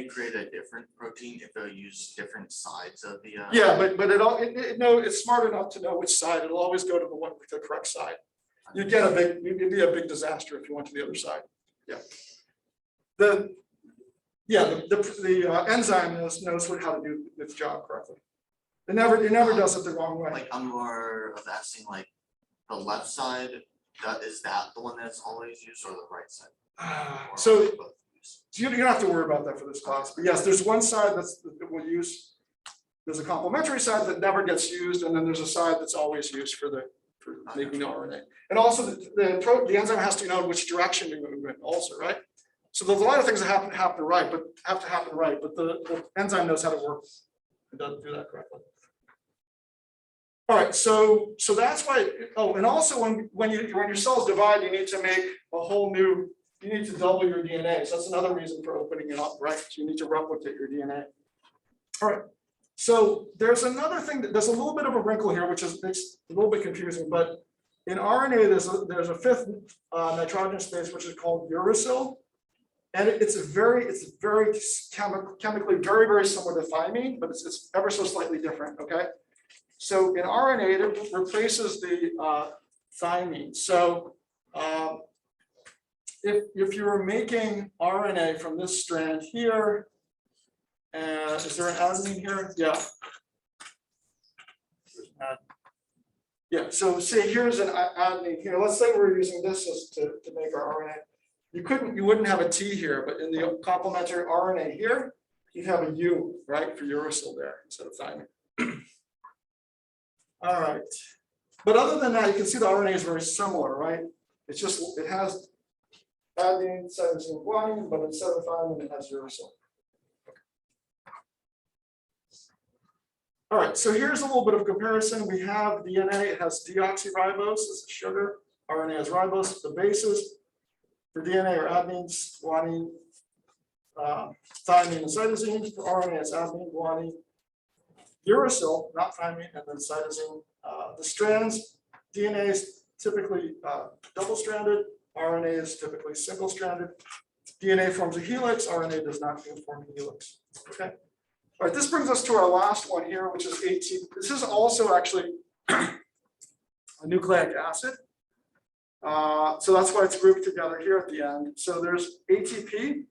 create a different protein if it used different sides of the? Yeah, but it's smart enough to know which side. It'll always go to the correct side. You'd be a big disaster if you went to the other side. Yeah. The enzyme knows how to do its job correctly. It never does it the wrong way. Like I'm more of asking like the left side. Is that the one that's always used, or the right side? So you don't have to worry about that for this class. But yes, there's one side that we'll use. There's a complementary side that never gets used, and then there's a side that's always used for making the RNA. And also the enzyme has to know which direction to move in also, right? So there's a lot of things that have to happen right, but the enzyme knows how to work and doesn't do that correctly. All right, so that's why. Oh, and also when your cells divide, you need to make a whole new. You need to double your DNA. So that's another reason for opening it up, right? So you need to replicate your DNA. All right. So there's another thing there's a little bit of a wrinkle here, which makes a little bit confusing. But in RNA, there's a fifth nitrogenous base, which is called uracil, and it's very chemically very similar to thymine, but it's ever so slightly different. Okay. So in RNA, it replaces the thymine. So if you were making RNA from this strand here, is there an adenine here? Yeah. Yeah, so say here's an adenine here. Let's say we're using this to make our RNA. You wouldn't have a T here, but in the complementary RNA here, you'd have a U, right, for uracil there instead of thymine. All right. But other than that, you can see the RNA is very similar, right? It has adenine, cytosine, guanine, but instead of thymine, it has uracil. All right, so here's a little bit of comparison. We have DNA, it has deoxyribose as a sugar, RNA has ribose. The bases for DNA are adenines, guanine, thymine, and cytosine. For RNA, it's adenine, guanine, uracil, not thymine, and then cytosine. The strands, DNA is typically double-stranded, RNA is typically single-stranded. DNA forms a helix, RNA does not form a helix. Okay. All right, this brings us to our last one here, which is ATP. This is also actually a nucleic acid. So that's why it's grouped together here at the end. So there's ATP,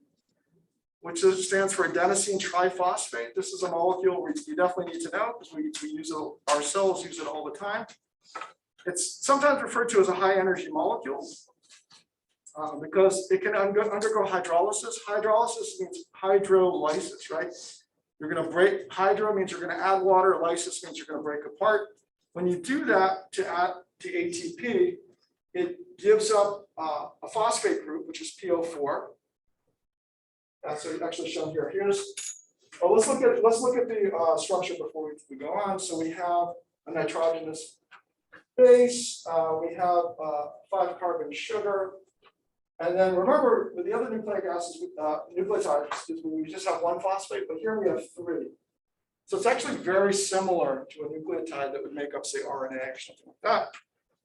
which stands for adenosine triphosphate. This is a molecule you definitely need to know because we use it, our cells use it all the time. It's sometimes referred to as a high energy molecule because it can undergo hydrolysis. Hydrolysis means hydrolysis, right? You're going to break, hydro means you're going to add water, lysis means you're going to break apart. When you do that to add to ATP, it gives up a phosphate group, which is PO4. That's actually shown here. Let's look at the structure before we go on. So we have a nitrogenous base. We have 5-carbon sugar. And then remember, with the other nucleic acids, nucleotides, we just have one phosphate, but here we have 3. So it's actually very similar to a nucleotide that would make up, say, RNA or something like that.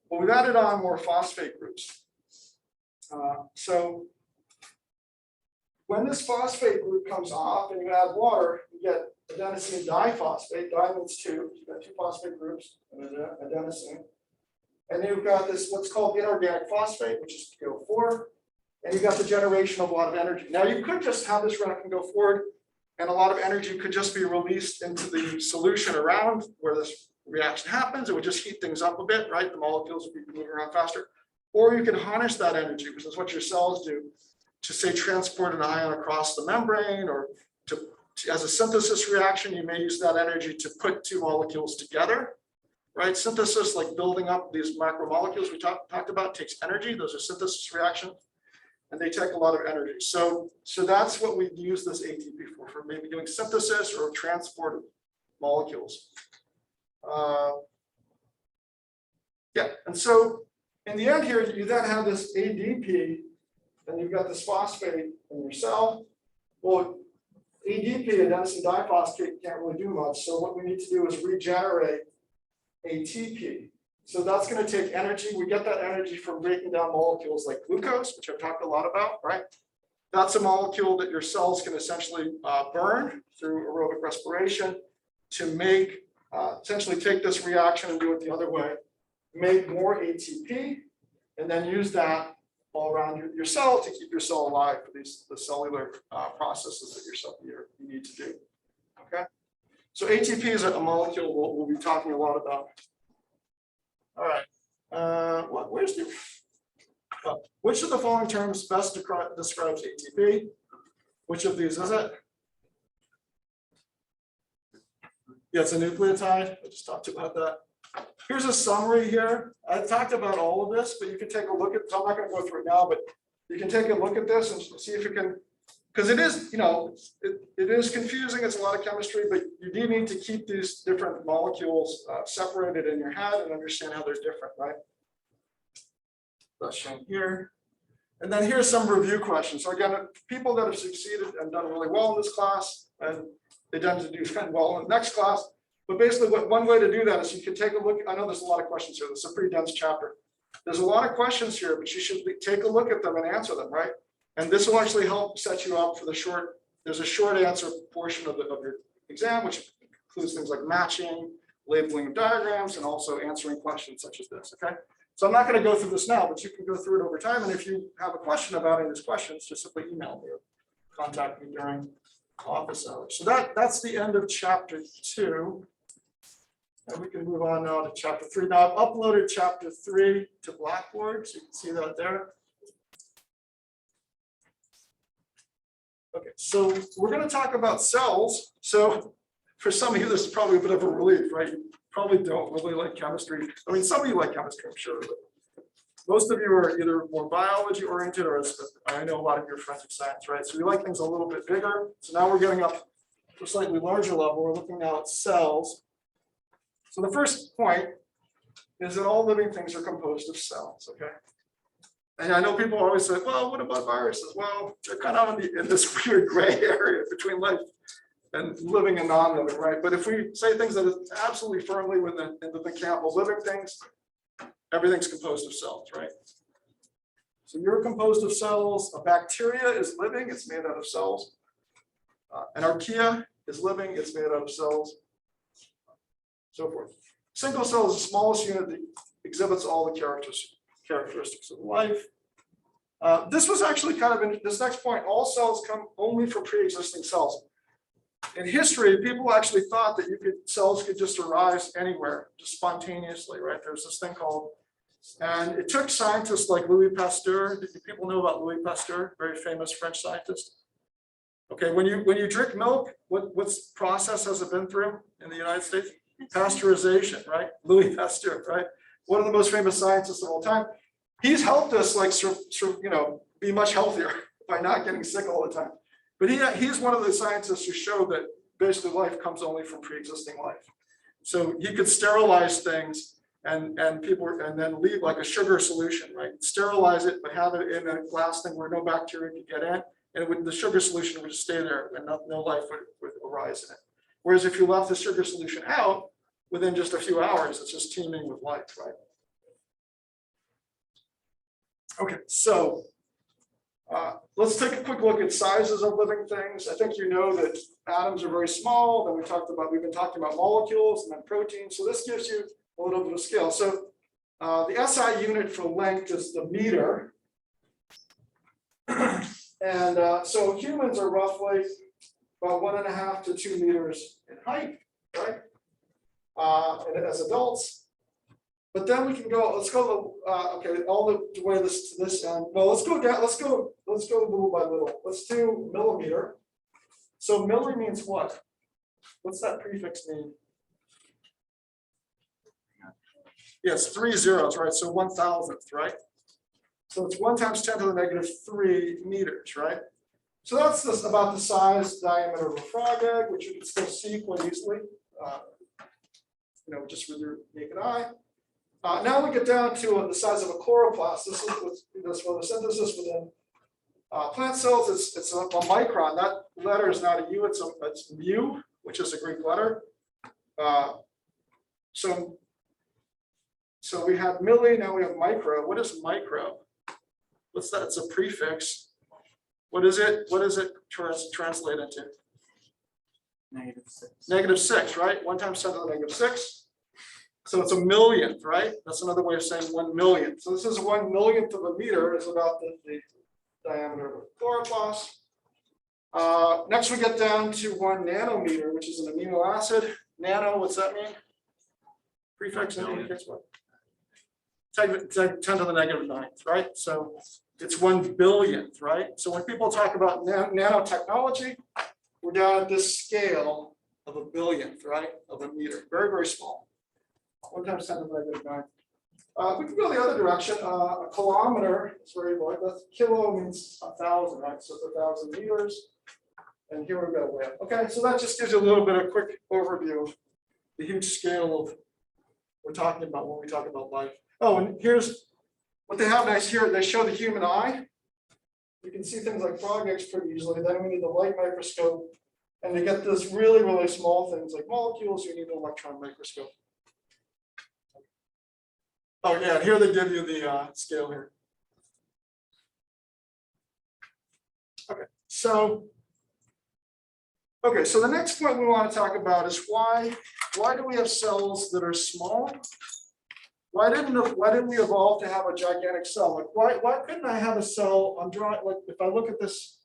But we've added on more phosphate groups. So when this phosphate group comes off and you add water, you get adenosine diphosphate. Di means two. You've got two phosphate groups and adenosine. And then you've got this what's called inorganic phosphate, which is PO4. And you've got the generation of a lot of energy. Now you could just have this reaction go forward, and a lot of energy could just be released into the solution around where this reaction happens. It would just heat things up a bit, right? The molecules would be moving around faster. Or you can harness that energy, which is what your cells do, to say transport an ion across the membrane, or to as a synthesis reaction, you may use that energy to put two molecules together, right? Synthesis, like building up these macromolecules we talked about, takes energy. Those are synthesis reactions, and they take a lot of energy. So that's what we use this ATP for maybe doing synthesis or transport of molecules. Yeah, and so in the end here, you then have this ADP, and you've got this phosphate in your cell. Well, ADP, adenosine diphosphate, can't really do much. So what we need to do is regenerate ATP. So that's going to take energy. We get that energy from breaking down molecules like glucose, which I've talked a lot about, right? That's a molecule that your cells can essentially burn through aerobic respiration to make, essentially take this reaction and do it the other way, make more ATP, and then use that all around your cell to keep your cell alive for the cellular processes that you need to do. Okay, so ATP is a molecule we'll be talking a lot about. All right, where's the? Which of the following terms best describes ATP? Which of these is it? Yeah, it's a nucleotide. I just talked about that. Here's a summary here. I talked about all of this, but you can take a look at, so I'm not going to go through it now, but you can take a look at this and see if you can, because it is, it is confusing. It's a lot of chemistry, but you do need to keep these different molecules separated in your head and understand how they're different, right? That's shown here. And then here's some review questions. So again, people that have succeeded and done really well in this class, and they tend to do well in the next class. But basically, one way to do that is you can take a look. I know there's a lot of questions here. This is a pretty dense chapter. There's a lot of questions here, but you should take a look at them and answer them, right? And this will actually help set you up for the short. There's a short answer portion of your exam, which includes things like matching, labeling of diagrams, and also answering questions such as this, okay? So I'm not going to go through this now, but you can go through it over time. And if you have a question about any of these questions, just simply email me or contact me during office hours. So that's the end of chapter 2. And we can move on now to chapter 3. Now I've uploaded chapter 3 to Blackboard, so you can see that there. Okay, so we're going to talk about cells. So for some of you, this is probably a bit of a relief, right? You probably don't really like chemistry. I mean, some of you like chemistry, I'm sure, but most of you are either more biology oriented, or I know a lot of you are forensic science, right? So we like things a little bit bigger. So now we're getting up to a slightly larger level. We're looking now at cells. So the first point is that all living things are composed of cells, okay? And I know people always say, well, what about viruses? Well, they're kind of in this weird gray area between life and living and non-living, right? But if we say things that is absolutely firmly into the camp of living things, everything's composed of cells, right? So you're composed of cells. A bacteria is living, it's made out of cells. An archaea is living, it's made out of cells. So forth. Single cell is the smallest unit that exhibits all the characteristics of life. This was actually kind of in this next point. All cells come only from pre-existing cells. In history, people actually thought that cells could just arise anywhere, just spontaneously, right? There's this thing called, and it took scientists like Louis Pasteur. Do people know about Louis Pasteur? Very famous French scientist. Okay, when you drink milk, what process has it been through in the United States? Pasteurization, right? Louis Pasteur, right? One of the most famous scientists of all time. He's helped us be much healthier by not getting sick all the time. But he's one of the scientists who showed that basically life comes only from pre-existing life. So he could sterilize things and then leave like a sugar solution, right? Sterilize it, but have it in a glass thing where no bacteria could get in, and the sugar solution would just stay there, and no life would arise in it. Whereas if you left the sugar solution out, within just a few hours, it's just teeming with life, right? Okay, so Let's take a quick look at sizes of living things. I think you know that atoms are very small. Then we've been talking about molecules and then proteins. So this gives you a little bit of scale. So the SI unit for length is the meter. And so humans are roughly about 1.5 to 2 meters in height, right? And as adults. But then we can go, let's go, okay, all the way this to this end. Well, let's go down, let's go little by little. Let's do millimeter. So milli means what? What's that prefix mean? Yes, 3 zeros, right? So 1,000th, right? So it's 1 times 10 to the negative 3 meters, right? So that's about the size diameter of a frog egg, which you can still see quite easily, just with your naked eye. Now we get down to the size of a chloroplast. This is photosynthesis within plant cells. It's a micron. That letter is not a U, it's mu, which is a Greek letter. So we have milli, now we have micro. What is micro? What's that? It's a prefix. What is it? What does it translate into? -6. -6, right? 1 times 10 to the negative 6. So it's a millionth, right? That's another way of saying 1 millionth. So this is 1 millionth of a meter is about the diameter of a chloroplast. Next we get down to 1 nanometer, which is an amino acid. Nano, what's that mean? Prefix indicates what? 10 to the negative 9th, right? So it's 1 billionth, right? So when people talk about nanotechnology, we're down at this scale of a billionth, right? Of a meter, very, very small. 1 times 10 to the negative 9. We can go the other direction. A kilometer is very large. That's kilo means 1,000, right? So it's 1,000 meters. And here we've got a whale. Okay, so that just gives you a little bit of quick overview of the huge scale of we're talking about when we talk about life. Oh, and here's what they have nice here. They show the human eye. You can see things like frog eggs pretty easily. Then we need the light microscope. And to get this really, really small things like molecules, you need an electron microscope. Oh yeah, here they give you the scale here. Okay, so the next point we want to talk about is why do we have cells that are small? Why didn't we evolve to have a gigantic cell? Like why couldn't I have a cell? I'm drawing, like if I look at this,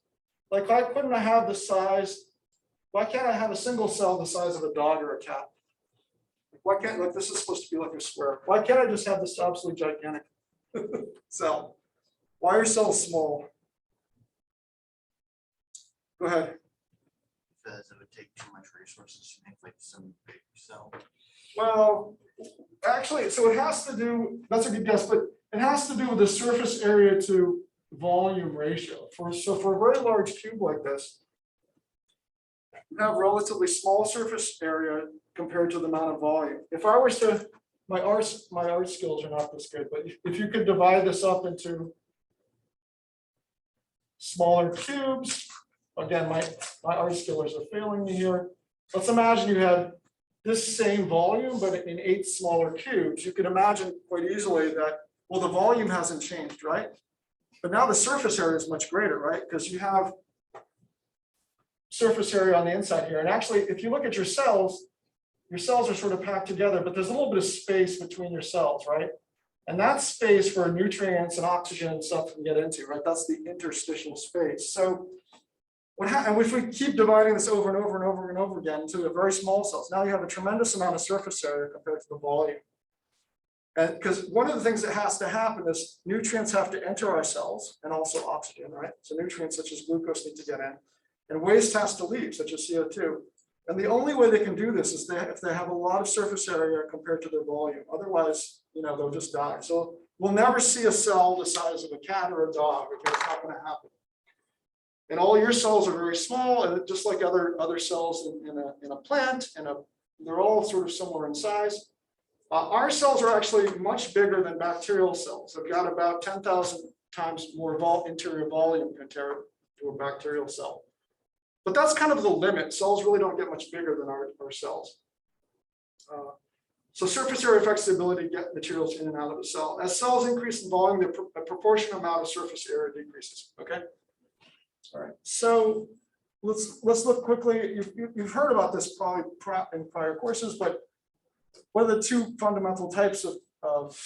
like why couldn't I have the size? Why can't I have a single cell the size of a dog or a cat? Why can't, like this is supposed to be like a square? Why can't I just have this absolutely gigantic cell? Why are cells small? Go ahead. Because it would take too much resources to make like some big cell. Well, actually, so it has to do, that's a good guess, but it has to do with the surface area to volume ratio. So for a very large cube like this, you have relatively small surface area compared to the amount of volume. If I was to, my art skills are not this good, but if you could divide this up into smaller cubes, again, my art skills are failing me here. Let's imagine you had this same volume, but in 8 smaller cubes. You can imagine quite easily that, well, the volume hasn't changed, right? But now the surface area is much greater, right? Because you have surface area on the inside here. And actually, if you look at your cells are sort of packed together, but there's a little bit of space between your cells, right? And that space for nutrients and oxygen and stuff can get into, right? That's the interstitial space. So and if we keep dividing this over and over and over and over again into very small cells, now you have a tremendous amount of surface area compared to the volume. And because one of the things that has to happen is nutrients have to enter our cells and also oxygen, right? So nutrients such as glucose need to get in, and waste has to leave, such as CO2. And the only way they can do this is if they have a lot of surface area compared to their volume. Otherwise, they'll just die. So we'll never see a cell the size of a cat or a dog. Okay, it's not going to happen. And all your cells are very small, and just like other cells in a plant, they're all sort of similar in size. Our cells are actually much bigger than bacterial cells. They've got about 10,000 times more interior volume compared to a bacterial cell. But that's kind of the limit. Cells really don't get much bigger than our cells. So surface area affects the ability to get materials in and out of the cell. As cells increase in volume, the proportional amount of surface area decreases. Okay. All right. So let's look quickly. You've heard about this probably in prior courses, but what are the two fundamental types of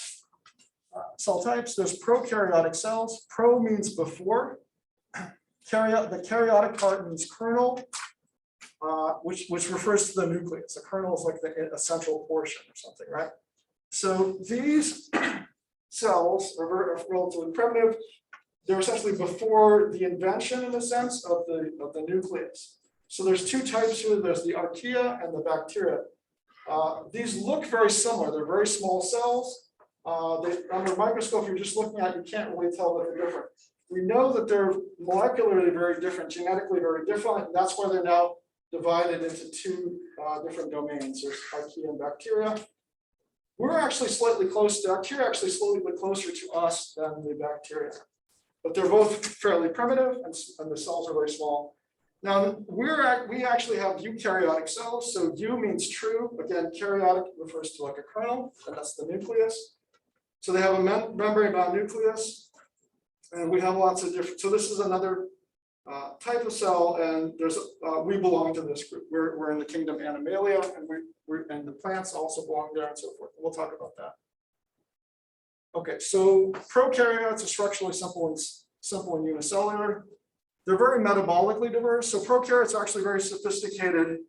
cell types? There's prokaryotic cells. Pro means before. The karyotic part means kernel, which refers to the nucleus. The kernel is like a central portion or something, right? So these cells are relatively primitive. They're essentially before the invention, in a sense, of the nucleus. So there's two types here. There's the archaea and the bacteria. These look very similar. They're very small cells. Under a microscope, you're just looking at, you can't really tell that they're different. We know that they're molecularly very different, genetically very different, and that's why they're now divided into two different domains. There's archaea and bacteria. We're actually slightly close to archaea, actually slightly closer to us than the bacteria. But they're both fairly primitive, and the cells are very small. Now, we actually have eukaryotic cells. So U means true. Again, karyotic refers to like a kernel, and that's the nucleus. So they have a membrane-bound nucleus, and we have lots of different. So this is another type of cell, and we belong to this group. We're in the kingdom Animalia, and the plants also belong there, and so forth. We'll talk about that. Okay, so prokaryotes are structurally simple and unicellular. They're very metabolically diverse. So prokaryotes are actually very sophisticated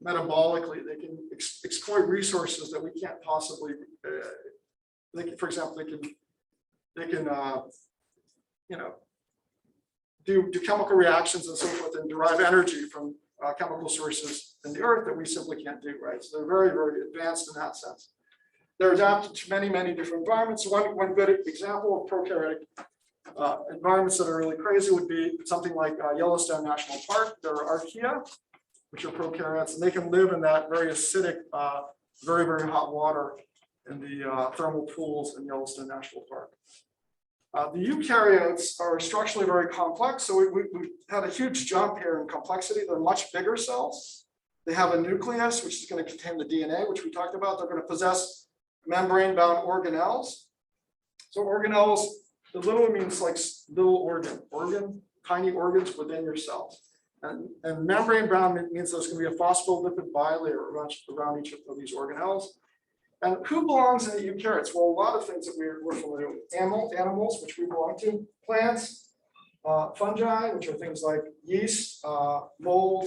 metabolically. They can exploit resources that we can't possibly. For example, they can do chemical reactions and so forth and derive energy from chemical sources in the earth that we simply can't do, right? So they're very, very advanced in that sense. They're adapted to many, many different environments. One good example of prokaryotic environments that are really crazy would be something like Yellowstone National Park. There are archaea, which are prokaryotes, and they can live in that very acidic, very, very hot water in the thermal pools in Yellowstone National Park. The eukaryotes are structurally very complex, so we had a huge jump here in complexity. They're much bigger cells. They have a nucleus, which is going to contain the DNA, which we talked about. They're going to possess membrane-bound organelles. So organelles, the little means like little organ, tiny organs within your cells. And membrane-bound means there's going to be a phospholipid bilayer around each of these organelles. And who belongs in the eukaryotes? Well, a lot of things that we're familiar with. Animals, which we belong to, plants, fungi, which are things like yeast, mold,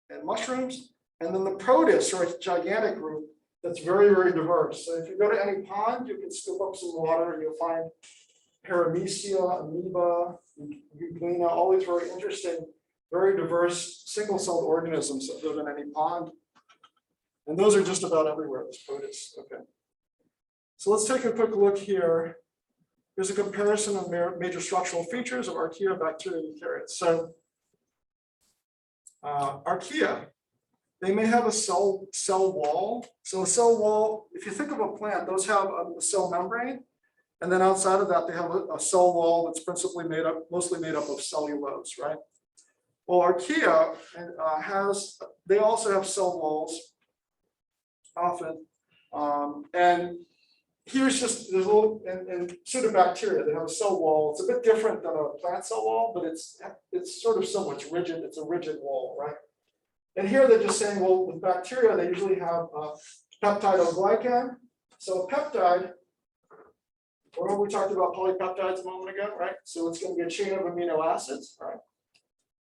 and mushrooms. And then the protists are a gigantic group that's very, very diverse. So if you go to any pond, you can scoop up some water and you'll find paramecia, amoeba, euglena, all these very interesting, very diverse single-celled organisms that live in any pond. And those are just about everywhere, those protists. Okay. So let's take a quick look here. Here's a comparison of major structural features of archaea, bacteria, and eukaryotes. So archaea, they may have a cell wall. So a cell wall, if you think of a plant, those have a cell membrane. And then outside of that, they have a cell wall that's mostly made up of cellulose, right? Well, archaea they also have cell walls often. And here's there's a little, and pseudobacteria, they have a cell wall. It's a bit different than a plant cell wall, but it's sort of similar. It's rigid. It's a rigid wall, right? And here they're just saying, well, with bacteria, they usually have peptidoglycan. So a peptide, remember we talked about polypeptides a moment ago, right? So it's going to be a chain of amino acids, right?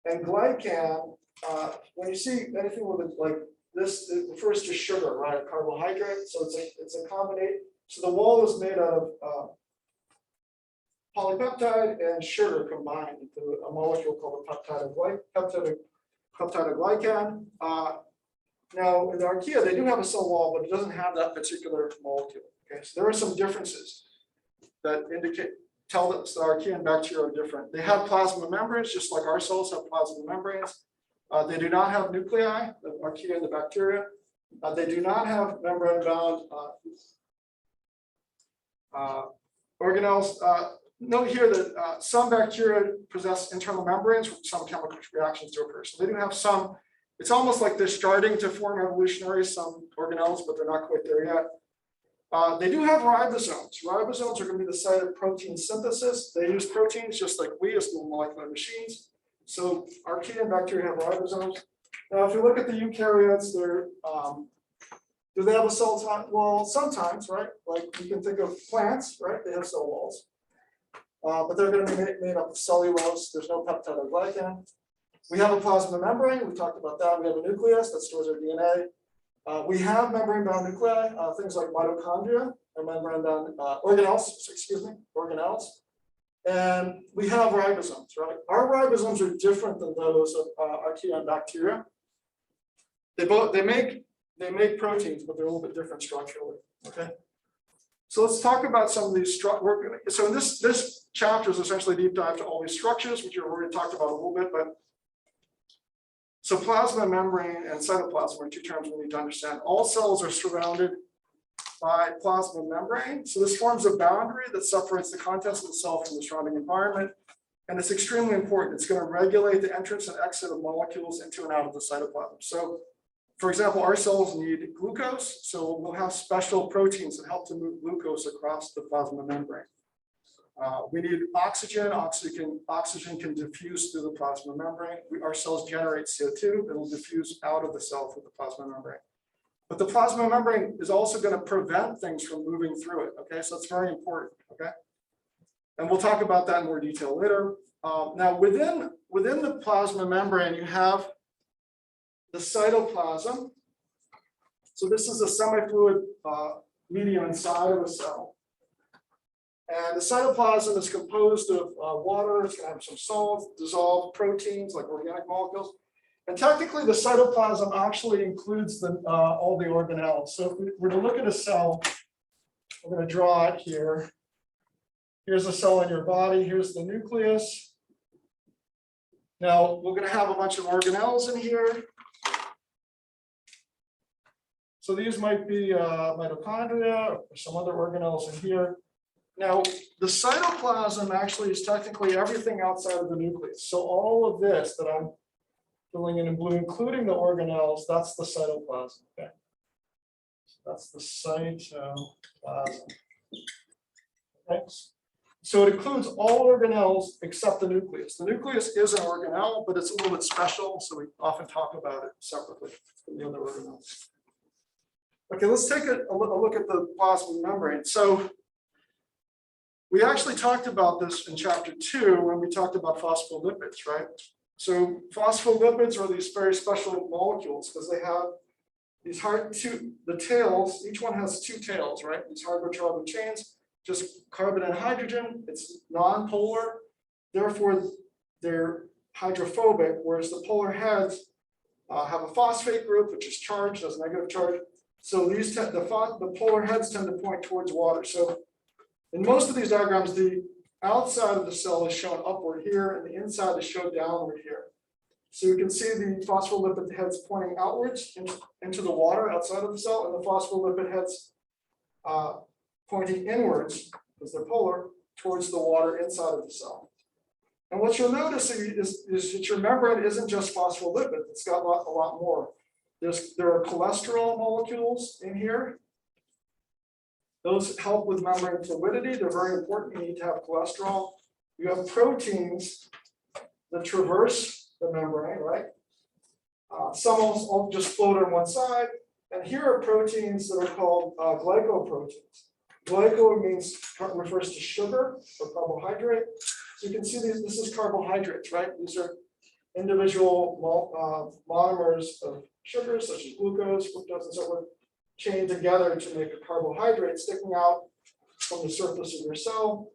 And glycan, when you see anything with it like this, it refers to sugar, right? A carbohydrate. So it's a combination. So the wall is made out of polypeptide and sugar combined into a molecule called a peptidoglycan. Now in the archaea, they do have a cell wall, but it doesn't have that particular molecule. Okay, so there are some differences that tell that the archaea and bacteria are different. They have plasma membranes, just like our cells have plasma membranes. They do not have nuclei, the archaea and the bacteria. They do not have membrane-bound organelles. Note here that some bacteria possess internal membranes for some chemical reactions to occur. So they do have some. It's almost like they're starting to form evolutionary some organelles, but they're not quite there yet. They do have ribosomes. Ribosomes are going to be the site of protein synthesis. They use proteins just like we as little molecular machines. So archaea and bacteria have ribosomes. Now, if you look at the eukaryotes, they're do they have a cell type? Well, sometimes, right? Like you can think of plants, right? They have cell walls, but they're going to be made up of cellulose. There's no peptide or glycan. We have a plasma membrane. We talked about that. We have a nucleus that stores our DNA. We have membrane-bound nuclei, things like mitochondria or membrane-bound organelles. Excuse me, organelles. And we have ribosomes, right? Our ribosomes are different than those of archaea and bacteria. They make proteins, but they're a little bit different structurally. Okay. So let's talk about some of these structures. So in this chapter is essentially a deep dive to all these structures, which you've already talked about a little bit, but so plasma membrane and cytoplasm are two terms we need to understand. All cells are surrounded by plasma membrane. So this forms a boundary that separates the contents of the cell from the surrounding environment. And it's extremely important. It's going to regulate the entrance and exit of molecules into and out of the cytoplasm. So for example, our cells need glucose. So we'll have special proteins that help to move glucose across the plasma membrane. We need oxygen. Oxygen can diffuse through the plasma membrane. Our cells generate CO2 that will diffuse out of the cell through the plasma membrane. But the plasma membrane is also going to prevent things from moving through it. Okay, so it's very important. Okay, and we'll talk about that in more detail later. Now, within the plasma membrane, you have the cytoplasm. So this is a semi-fluid medium inside of a cell. And the cytoplasm is composed of water. It's going to have some salt, dissolved proteins like organic molecules. And technically, the cytoplasm actually includes all the organelles. So if we were to look at a cell, we're going to draw it here. Here's a cell in your body. Here's the nucleus. Now, we're going to have a bunch of organelles in here. So these might be mitochondria or some other organelles in here. Now, the cytoplasm actually is technically everything outside of the nucleus. So all of this that I'm filling in blue, including the organelles, that's the cytoplasm. Okay, so that's the cytoplasm. Okay, so it includes all organelles except the nucleus. The nucleus is an organelle, but it's a little bit special, so we often talk about it separately from the other organelles. Okay, let's take a look at the plasma membrane. So we actually talked about this in chapter 2 when we talked about phospholipids, right? So phospholipids are these very special molecules because they have these the tails, each one has 2 tails, right? These hydrocarbon chains, just carbon and hydrogen, it's non-polar, therefore they're hydrophobic, whereas the polar heads have a phosphate group, which is charged, has negative charge. So these the polar heads tend to point towards water. So in most of these diagrams, the outside of the cell is shown upward here, and the inside is shown downward here. So you can see the phospholipid heads pointing outwards into the water outside of the cell, and the phospholipid heads pointing inwards, because they're polar, towards the water inside of the cell. And what you'll notice is that your membrane isn't just phospholipid, it's got a lot more. There are cholesterol molecules in here. Those help with membrane fluidity. They're very important. You need to have cholesterol. You have proteins that traverse the membrane, right? Some will just float on one side. And here are proteins that are called glycoproteins. Glyco refers to sugar or carbohydrate. So you can see this is carbohydrates, right? These are individual monomers of sugars such as glucose, fructose, and so forth, chained together to make a carbohydrate sticking out from the surface of your cell,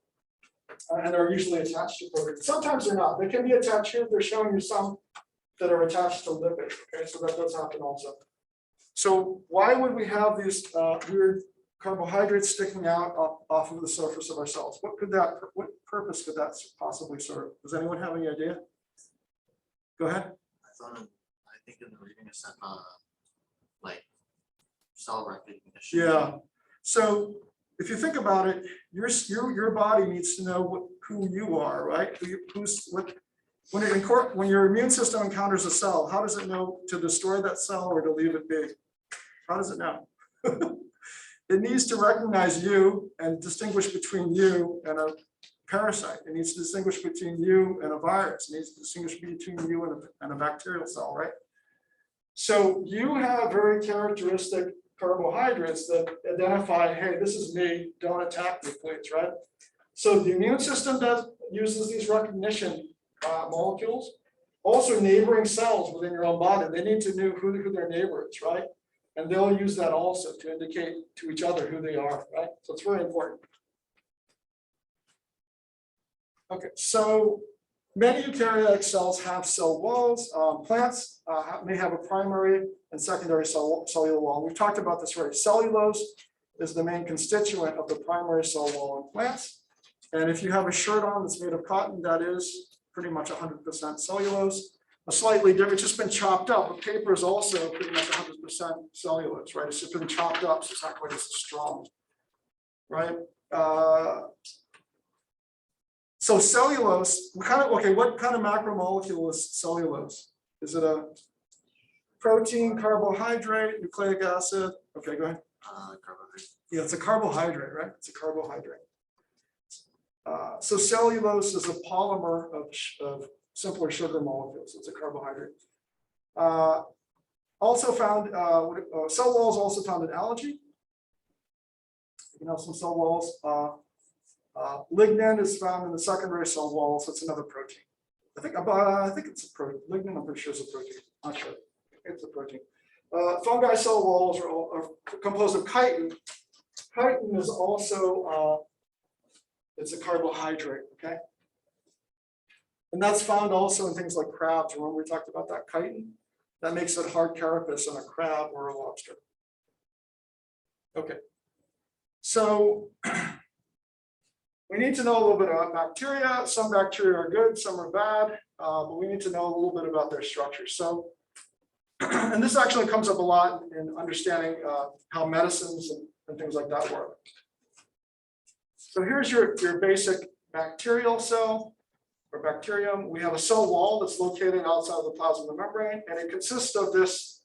and they're usually attached to proteins. Sometimes they're not. They can be attached here. They're showing you some that are attached to lipids. Okay, so that does happen also. So why would we have these weird carbohydrates sticking out off of the surface of our cells? What purpose could that possibly serve? Does anyone have any idea? Go ahead. I think in the reading is like cell recognition. Yeah. So if you think about it, your body needs to know who you are, right? When your immune system encounters a cell, how does it know to destroy that cell or to leave it be? How does it know? it needs to recognize you and distinguish between you and a parasite. It needs to distinguish between you and a virus. It needs to distinguish between you and a bacterial cell, right? So you have very characteristic carbohydrates that identify, hey, this is me, don't attack me, please, right? So the immune system uses these recognition molecules. Also neighboring cells within your own body, they need to know who their neighbor is, right? And they'll use that also to indicate to each other who they are, right? So it's very important. Okay, so many eukaryotic cells have cell walls. Plants may have a primary and secondary cellular wall. We've talked about this already. Cellulose is the main constituent of the primary cell wall in plants. And if you have a shirt on that's made of cotton, that is pretty much 100% cellulose. A slightly different, it's just been chopped up. But paper is also pretty much 100% cellulose, right? It's just been chopped up, so it's not quite as strong, right? So cellulose, what kind of macromolecule is cellulose? Is it a protein, carbohydrate, nucleic acid? Okay, go ahead. Carbohydrate. Yeah, it's a carbohydrate, right? It's a carbohydrate. So cellulose is a polymer of simpler sugar molecules. It's a carbohydrate. Also found, cell walls also found in algae. You know, some cell walls. Lignin is found in the secondary cell wall, so it's another protein. I think it's a protein. Lignin, I'm pretty sure is a protein. Not sure. It's a protein. Fungi cell walls are composed of chitin. Chitin is also it's a carbohydrate. Okay, and that's found also in things like crabs. Remember we talked about that chitin? That makes it hard carapace on a crab or a lobster. Okay, so. We need to know a little bit about bacteria. Some bacteria are good, some are bad, but we need to know a little bit about their structure. So, and this actually comes up a lot in understanding how medicines and things like that work. So here's your basic bacterial cell or bacterium. We have a cell wall that's located outside of the plasma membrane, and it consists of this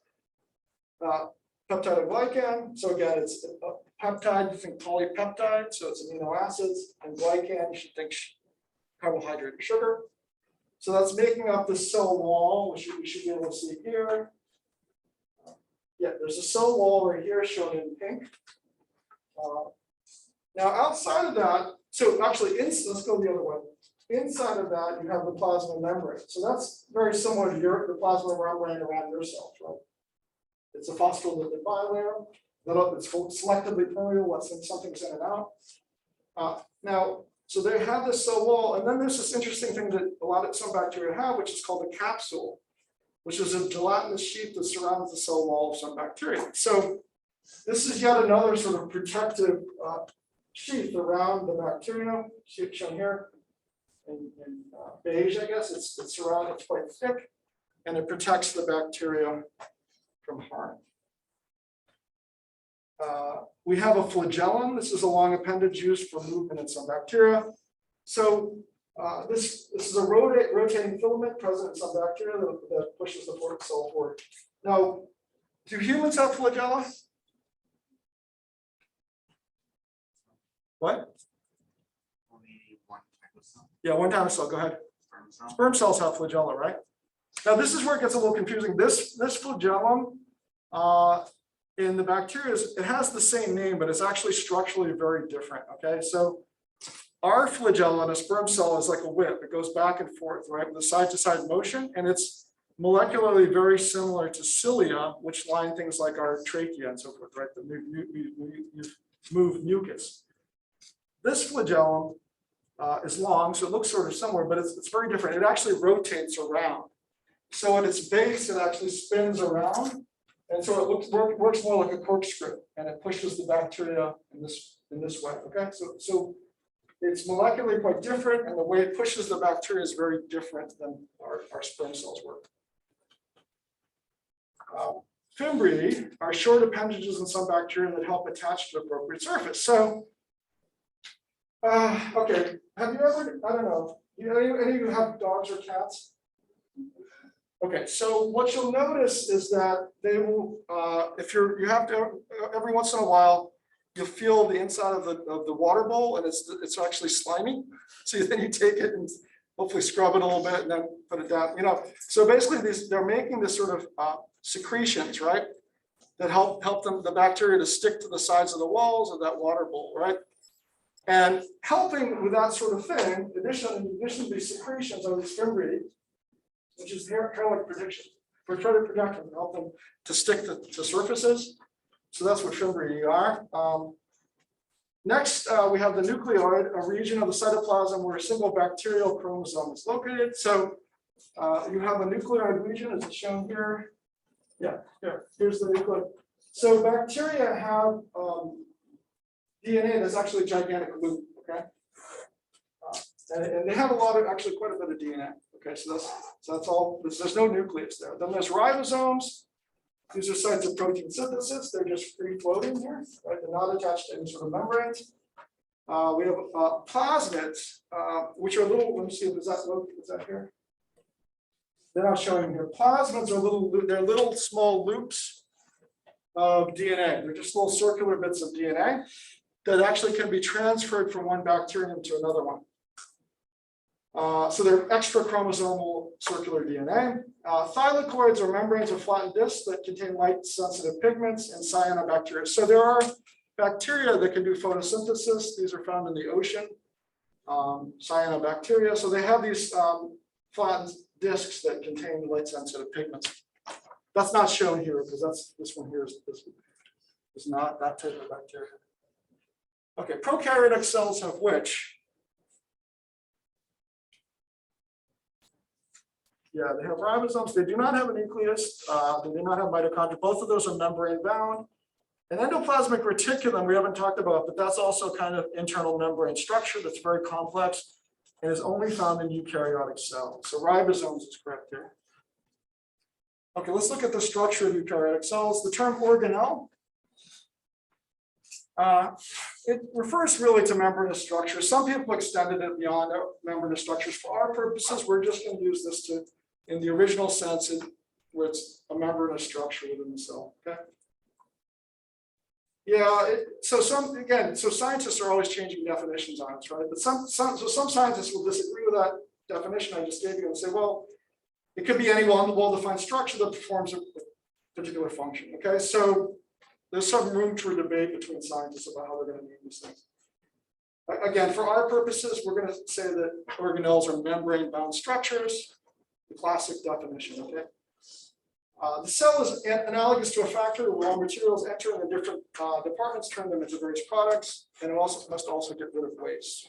peptide glycan. So again, it's a peptide, you think polypeptide, so it's amino acids, and glycan, you should think carbohydrate or sugar. So that's making up the cell wall, which you should be able to see here. Yeah, there's a cell wall right here shown in pink. Now outside of that, so actually, let's go the other way. Inside of that, you have the plasma membrane. So that's very similar to the plasma membrane around your cells, right? It's a phospholipid bilayer. It's selectively permeable, lets something's in and out. Now, so they have this cell wall, and then there's this interesting thing that some bacteria have, which is called a capsule, which is a gelatinous sheet that surrounds the cell wall of some bacteria. So this is yet another sort of protective sheath around the bacterium, shown here in beige, I guess. It's surrounded, it's quite thick, and it protects the bacteria from harm. We have a flagellum. This is a long appendage used for movement in some bacteria. So this is a rotating filament present in some bacteria that pushes the cell forward. Now, do humans have flagella? What? Only one type of cell. Yeah, one type of cell. Go ahead. Sperm cell. Sperm cells have flagella, right? Now, this is where it gets a little confusing. This flagellum in the bacteria, it has the same name, but it's actually structurally very different. Okay, so our flagella in a sperm cell is like a whip. It goes back and forth, right, with a side-to-side motion, and it's molecularly very similar to cilia, which line things like our trachea and so forth, right? The move mucus. This flagellum is long, so it looks sort of similar, but it's very different. It actually rotates around. So at its base, it actually spins around, and so it works more like a corkscrew, and it pushes the bacteria in this way. Okay, so it's molecularly quite different, and the way it pushes the bacteria is very different than our sperm cells work. Fimbriae are short appendages in some bacteria that help attach to the appropriate surface. So, okay, have you ever? I don't know. Any of you have dogs or cats? Okay, so what you'll notice is that they will, if you have to, every once in a while, you'll feel the inside of the water bowl, and it's actually slimy. So then you take it and hopefully scrub it a little bit and then put it down. So basically they're making this sort of secretions, right? That help the bacteria to stick to the sides of the walls of that water bowl, right? And helping with that sort of thing, in addition to these secretions are these fimbriae, which is hair-like protection. We're trying to protect them, help them to stick to surfaces. So that's what fimbriae are. Next, we have the nucleoid, a region of the cytoplasm where a single bacterial chromosome is located. So you have a nucleoid region, as it's shown here. Yeah, here's the nucleoid. So bacteria have DNA that's actually a gigantic loop, okay? And they have actually quite a bit of DNA. Okay, so that's all. There's no nucleus there. Then there's ribosomes. These are sites of protein synthesis. They're just free floating here, right? They're not attached to any sort of membranes. We have plasmids, which are little. Let me see. Is that here? They're not showing here. Plasmids are they're little small loops of DNA. They're just little circular bits of DNA that actually can be transferred from one bacterium to another one. So they're extra chromosomal circular DNA. Thylakoids are membranes or flattened discs that contain light-sensitive pigments and cyanobacteria. So there are bacteria that can do photosynthesis. These are found in the ocean, cyanobacteria. So they have these flattened discs that contain light-sensitive pigments. That's not shown here because this one here is not that type of bacteria. Okay, prokaryotic cells have which? Yeah, they have ribosomes. They do not have a nucleus. They do not have mitochondria. Both of those are membrane bound. An endoplasmic reticulum we haven't talked about, but that's also kind of internal membrane structure that's very complex and is only found in eukaryotic cells. So ribosomes is correct here. Okay, let's look at the structure of eukaryotic cells. The term organelle, it refers really to membranous structures. Some people extended it beyond membranous structures. For our purposes, we're just going to use this in the original sense where it's a membranous structure within the cell. Okay. Yeah. So scientists are always changing definitions on this, right? But some scientists will disagree with that definition I just gave you and say, well, it could be any well-defined structure that performs a particular function. Okay. So there's some room for debate between scientists about how they're going to name these things. Again, for our purposes, we're going to say that organelles are membrane-bound structures, the classic definition, okay? The cell is analogous to a factory where raw materials enter and the different departments turn them into various products, and it must also get rid of waste.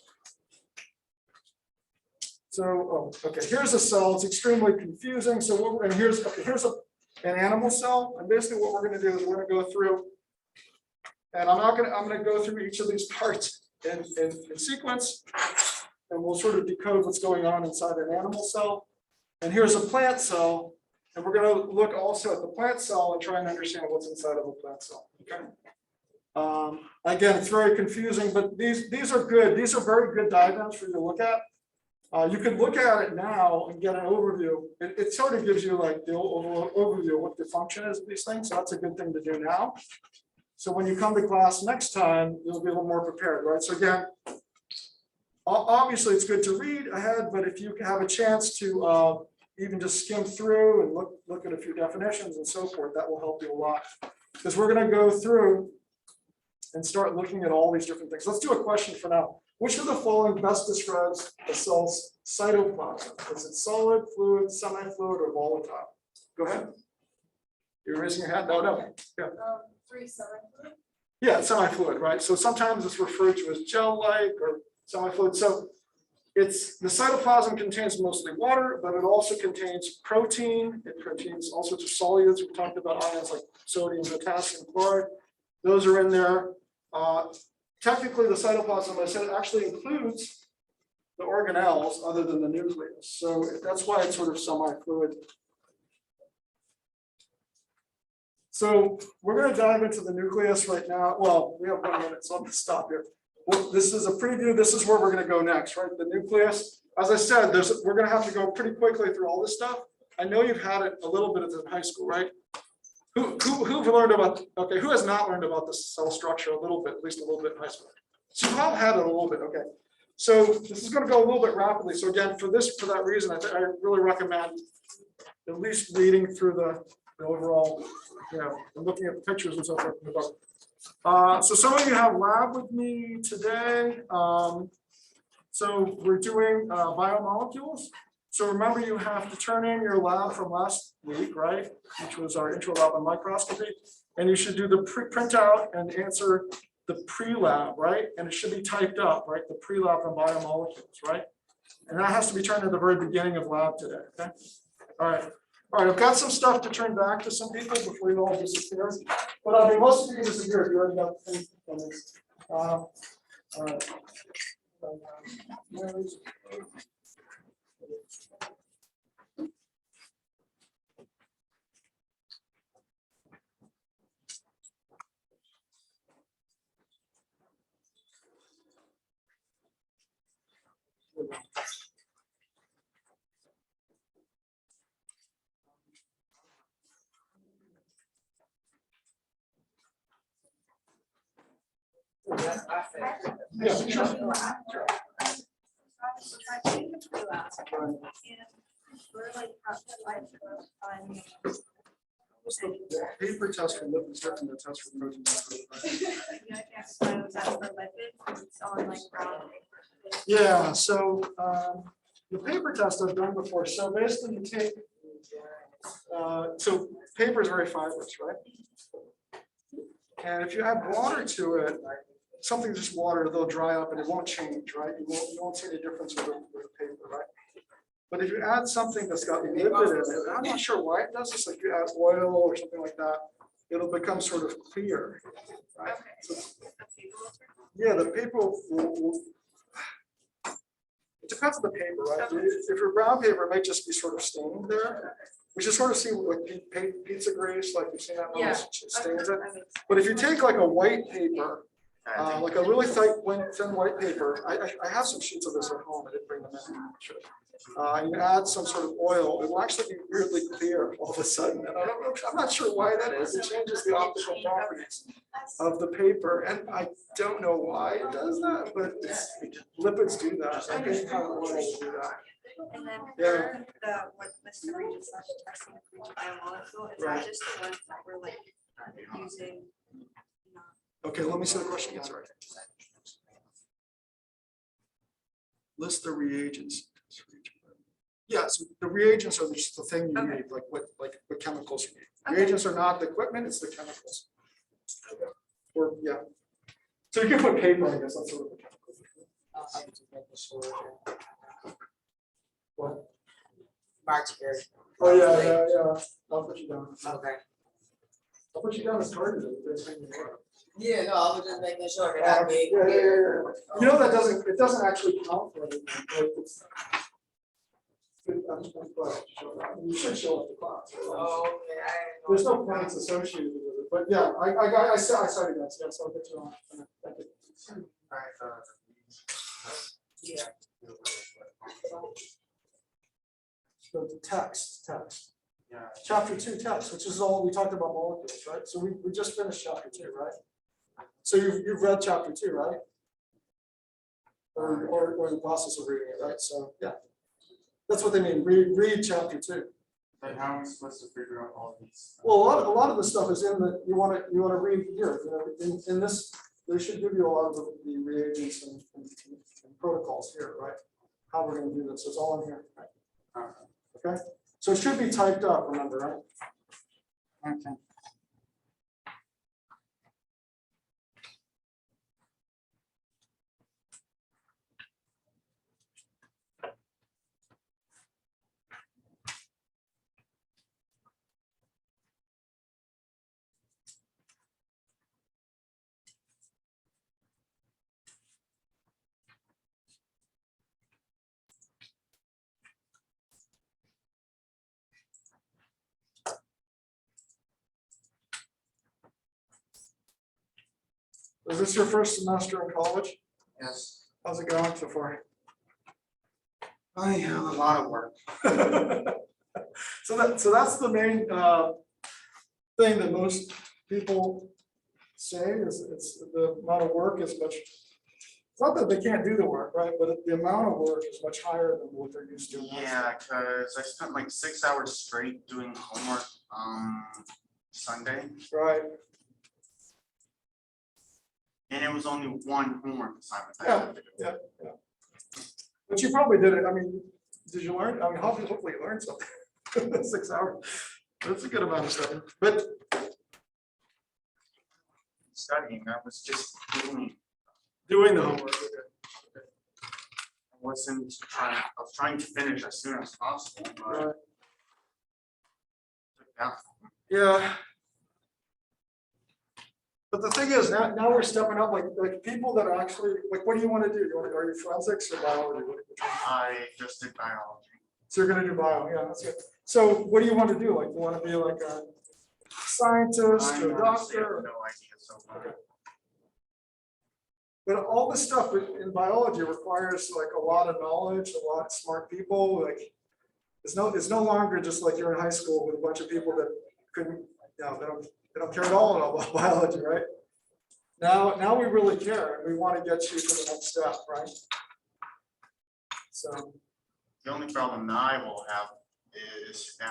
So, okay, here's a cell. It's extremely confusing. So, here's an animal cell, and basically what we're going to do is we're going to go through, and I'm going to go through each of these parts in sequence, and we'll sort of decode what's going on inside an animal cell. And here's a plant cell, and we're going to look also at the plant cell and try and understand what's inside of a plant cell. Okay. Again, it's very confusing, but these are good. These are very good diagrams for you to look at. You can look at it now and get an overview. It sort of gives you like the overview of what the function is of these things. So that's a good thing to do now. So when you come to class next time, you'll be a little more prepared, right? So again, obviously it's good to read ahead, but if you have a chance to even just skim through and look at a few definitions and so forth, that will help you a lot. Because we're going to go through and start looking at all these different things. Let's do a question for now. Which of the following best describes a cell's cytoplasm? Is it solid, fluid, semi-fluid, or volatile? Go ahead. You're raising your hand? No. Yeah. 3 semi-fluid. Yeah, semi-fluid, right? So sometimes it's referred to as gel-like or semi-fluid. So the cytoplasm contains mostly water, but it also contains protein. It contains all sorts of solutes. We talked about ions like sodium, potassium, chloride. Those are in there. Technically, the cytoplasm, I said, actually includes the organelles other than the nucleus. So that's why it's sort of semi-fluid. So we're going to dive into the nucleus right now. Well, we have 1 minute, so I'm going to stop here. Well, this is a preview. This is where we're going to go next, right? The nucleus. As I said, we're going to have to go pretty quickly through all this stuff. I know you've had it a little bit in high school, right? Who've learned about, okay, who has not learned about the cell structure a little bit, at least a little bit in high school? So you've all had it a little bit, okay. So this is gonna go a little bit rapidly. So again, for that reason, I really recommend at least reading through the overall, you know, and looking at the pictures and so forth in the book. So some of you have lab with me today. So we're doing biomolecules. So remember, you have to turn in your lab from last week, right? Which was our intro lab on microscopy. And you should do the printout and answer the pre-lab, right? And it should be typed up, right? The pre-lab on biomolecules, right? And that has to be turned at the very beginning of lab today, okay? All right, I've got some stuff to turn back to some people before you all disappear. But I mean, most of you disappeared, you already got things from this. All right. Yeah, sure. Paper test for lipids different than test for protein. Yeah, so the paper test I've done before. So basically you take, so paper is very fibrous, right? And if you add water to it, something just water, they'll dry up and it won't change, right? You won't see any difference with the paper, right? But if you add something that's got lipid in it, I'm not sure why it does this, like you add oil or something like that, it'll become sort of clear, right? So, yeah, the paper will it depends on the paper, right? If your brown paper, it might just be sort of stained there. We should sort of see like pizza grease, like you've seen that one stains it. But if you take like a white paper, like a really thin white paper, I have some sheets of this at home. I didn't bring them in. You add some sort of oil, it will actually be weirdly clear all of a sudden. And I'm not sure why that is. It changes the optical properties of the paper, and I don't know why it does that, but lipids do that. I think kind of oil will do that. And then Yeah. what Mr. Regis was testing for each biomolecule, is Right. that just the ones that we're like using? Okay, let me see the question again, sorry. List the reagents. Yeah, so the reagents are just the thing you need, like what chemicals you need. Reagents are not the equipment, it's the chemicals. Or, yeah. So you can put paper, I guess, that's sort of the chemical. What? Marchberry. Oh, yeah. I'll put you down. Okay. I'll put you down as targeted. Yeah, no, I was just making sure that I made. Yeah. You know, it doesn't actually count for anything. Like, I'm just gonna you should show up the class. Oh, yeah. There's no points associated with it, but yeah, I saw you guys. Yes, I'll get you on. Thank you. Yeah. So the text. Yeah. Chapter 2 text, which is all we talked about molecules, right? So we just finished chapter 2, right? So you've read chapter 2, right? Or in the process of reading it, right? So yeah, that's what they mean. Read chapter 2. But how are we supposed to figure out all these? Well, a lot of the stuff is in the you want to read here. You know, in this, they should give you a lot of the reagents and protocols here, right? How we're going to do this. It's all in here, right? Okay. So it should be typed up. Remember, right? Okay. Is this your first semester in college? Yes. How's it going so far? I have a lot of work. So that's the main thing that most people say is it's the amount of work is much. It's not that they can't do the work, right? But the amount of work is much higher than what they're used to. in high Yeah, cause I spent like 6 hours straight doing homework, Sunday, school. Right. and it was only one homework assignment. I Yeah, had to do. yeah. But you probably did it. I mean, did you learn? I mean, hopefully you learned something. 6 hours. That's a good amount of stuff. But Studying, I was just doing, doing the homework. Okay. I wasn't trying, I was trying to finish as soon as possible, but. Right. Yeah. Yeah. But the thing is, now we're stepping up, like people that are actually, like, what do you want to do? Are you forensics or biology? I just did biology. So you're gonna do bio, yeah, that's good. So what do you want to do? Like, you want to be like a scientist I or a honestly have doctor? no idea so far. Okay. But all this stuff in biology requires like a lot of knowledge, a lot of smart people, like. It's no longer just like you're in high school with a bunch of people that couldn't, they don't care at all about biology, right? Now we really care and we want to get you to the next step, right? So. The only problem that I will have is